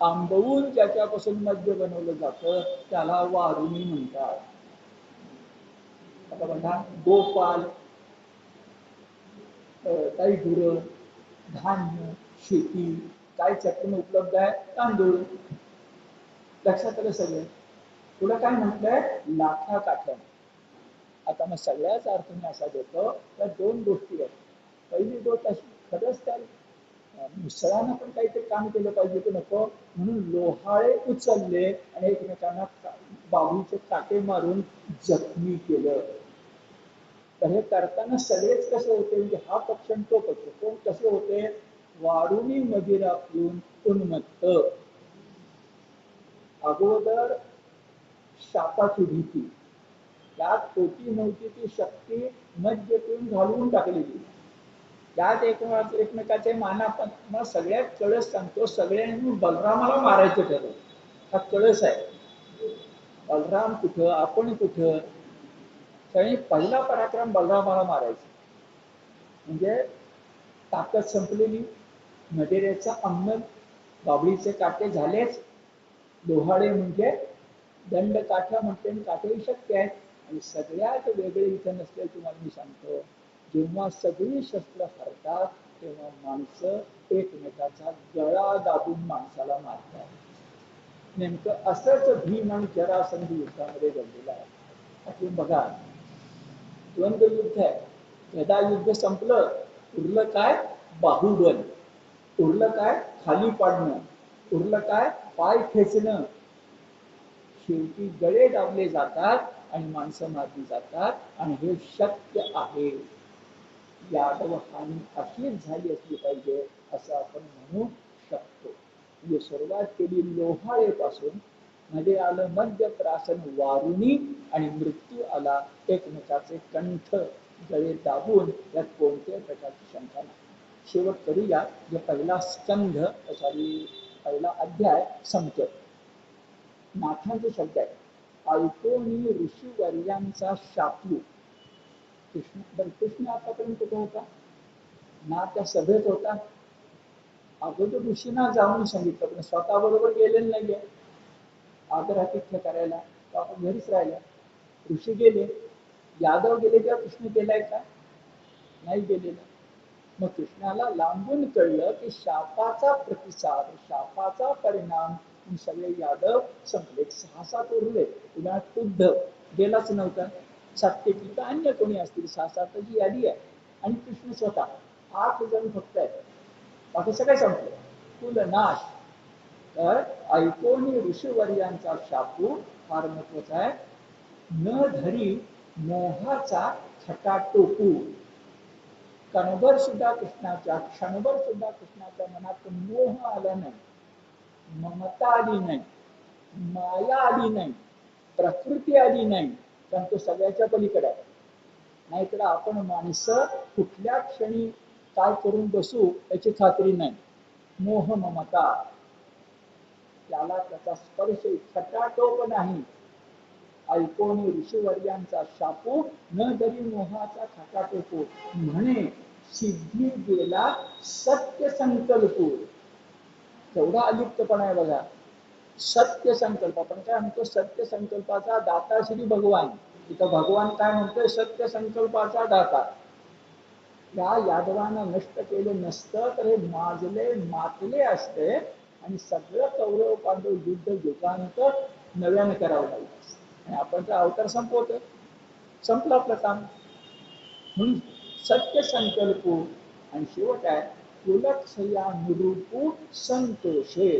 Speaker 1: आंबवून ज्याच्यापासून मद्य बनवलं जातं त्याला वारुणी म्हणतात. आता बघा, गोपाल, काही गुरं, धान्य, शेती, काय चटणी उपलब्ध आहे, तांदूळ. लक्षात आलं सगळं. तुला काय म्हटलंय, लाखा काठ्या. आता मग सगळ्याच अर्थ मी असा देतो, त्या दोन गोष्टी आहेत. पहिली गोष्ट अशी, खरंच त्या मुसळानं पण काहीतरी काम केलं पाहिजे की नको, म्हणून लोहाळे उचलले आणि एकमेकांना बाबूचे काटे मारून जखमी केलं. तर हे करताना सगळेच कसे होते, म्हणजे हा पक्ष आणि तो पक्ष, कोण कसे होते, वारुणी मदिरा पिऊन उन्मत्त. अगोदर शापाची भीती, त्यात होती नव्हती ती शक्ती मद्य पिऊन घालवून टाकलेली. त्यात एकमेकाचे मानापन. मग सगळ्यात कळस सांगतो, सगळ्यांनी बलरामाला मारायचं ठरवलं. हा कळस आहे. बलराम कुठं, आपण कुठं. त्याने पहिला पराक्रम बलरामाला मारायचा. म्हणजे ताकद संपलेली, मदिरेचा अंमल, बाबळीचे काटे झालेच. लोहाडे म्हणजे दंड काठ्या म्हणते, काठेही शक्य आहेत. आणि सगळ्यात वेगळे इथं नसले तुम्हाला मी सांगतो, जेव्हा सगळी शस्त्र हरतात तेव्हा माणसं एकमेकाचा गळा दाबून माणसाला मारतात. नेमकं असंच भीम आणि जरासंध युद्धामध्ये घडलेलं आहे. आपण बघा, द्वंद्व युद्ध आहे, गदा युद्ध संपलं, उरलं काय, बाहुबल. उरलं काय, खाली पाडणं. उरलं काय, पाय खेचणं. शेवटी गळे दाबले जातात आणि माणसं मारली जातात आणि हे शक्य आहे. यादव हानी अशीच झाली असली पाहिजे असं आपण म्हणू शकतो. म्हणजे सुरुवात केली लोहाळेपासून, मध्ये आलं मध्यप्रासन वारुणी आणि मृत्यू आला एकमेकाचे कंठ गळे दाबून. यात कोणत्याही प्रकारची शंका नाही. शेवट करूया, जे पहिला स्कंध पहिला अध्याय संपतो. नाथांचे शब्द आहे, ऐकोनी ऋषीवर्यांचा शापू. कृष्ण आतापर्यंत कुठे होता ना, त्या सभेत होता. अगोदर ऋषींना जाऊन सांगितलं, पण स्वतः बरोबर गेलेलं नाहीये आदरातिथ्य करायला. आपण घरीच राहिला. ऋषी गेले, यादव गेले, तेव्हा कृष्ण गेलाय का, नाही गेलेला. मग कृष्णाला लांबून कळलं की शापाचा प्रतिसाद, शापाचा परिणाम, सगळे यादव संपले. 6-7 उरले. उदाहरणार्थ उद्धव गेलाच नव्हता. सात्यकी तर अन्य कोणी असतील, 6-7ची यादी आहे. आणि कृष्ण स्वतः 8 जण फक्त आहेत. बाकी सगळे संपले. कुल नाश. तर ऐकोनी ऋषीवर्यांचा शापू फार महत्वाचा आहे. न धरी मोहाचा छटा टोकू. क्षणभर सुद्धा कृष्णाच्या मनात मोह आला नाही, ममता आली नाही, माया आली नाही, प्रकृती आली नाही. कारण तो सगळ्याच्या पलीकडे आहे. नाहीतर आपण माणसं कुठल्या क्षणी काय करून बसू याची खात्री नाही. मोह ममता, त्याला त्याचा स्पर्श छटाटोप नाही. ऐकोनी ऋषीवर्यांचा शापू न जरी मोहाचा छटाटोपू. म्हणे सिद्धी गेला सत्य संकल्प. तेवढा अलिप्तपणा आहे बघा. सत्य संकल्प, आपण काय म्हणतो, सत्य संकल्पाचा दाता श्री भगवान. इथं भगवान काय म्हणतोय, सत्य संकल्पाचा दाता. या यादवानं नष्ट केलं नसतं तर हे माजले मातले असते आणि सगळं कौरव पांडव युद्ध युगांत नव्याने करावं लागलं असतं. आणि आपण तर अवतार संपवतोय, संपला आपलं काम. म्हणून सत्य संकल्प. आणि शेवट आहे कुलक्षया निरूपू संतोषे.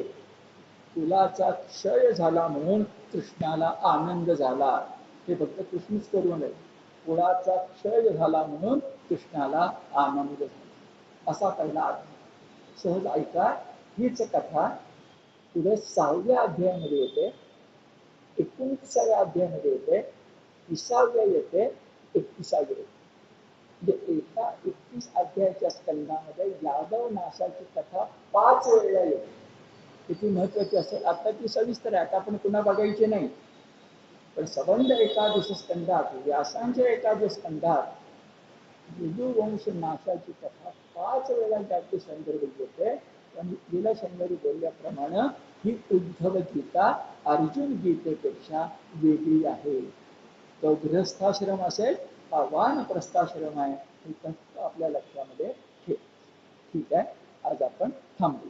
Speaker 1: कुलाचा क्षय झाला म्हणून कृष्णाला आनंद झाला. हे फक्त कृष्णच करू नये. कुळाचा क्षय झाला म्हणून कृष्णाला आनंद झाला. असा पहिला अर्थ. सहज ऐका. हीच कथा पुढे 6व्या अध्यायामध्ये येते, 29व्या अध्यायामध्ये येते, 30व्या येते, 31व्या येते. म्हणजे एका 31 अध्यायाच्या स्कंदामध्ये यादव नाशाची कथा 5 वेळा येते. किती महत्वाची असेल. आता ती सविस्तर आहे, आता आपण पुन्हा बघायची नाही. पण संबंध एकादश स्कंदात, व्यासांच्या एकादश स्कंदात यदुवंश नाशाची कथा 5 वेळा त्याचे संदर्भ येते. पण गेल्या शनिवारी बोलल्याप्रमाणे ही उद्धव गीता अर्जुन गीतेपेक्षा वेगळी आहे. तो गृहस्थाश्रम असेल, हा वानप्रस्थाश्रम आहे. हे फक्त आपल्या लक्षामध्ये ठेव. ठीक आहे, आज आपण थांबू.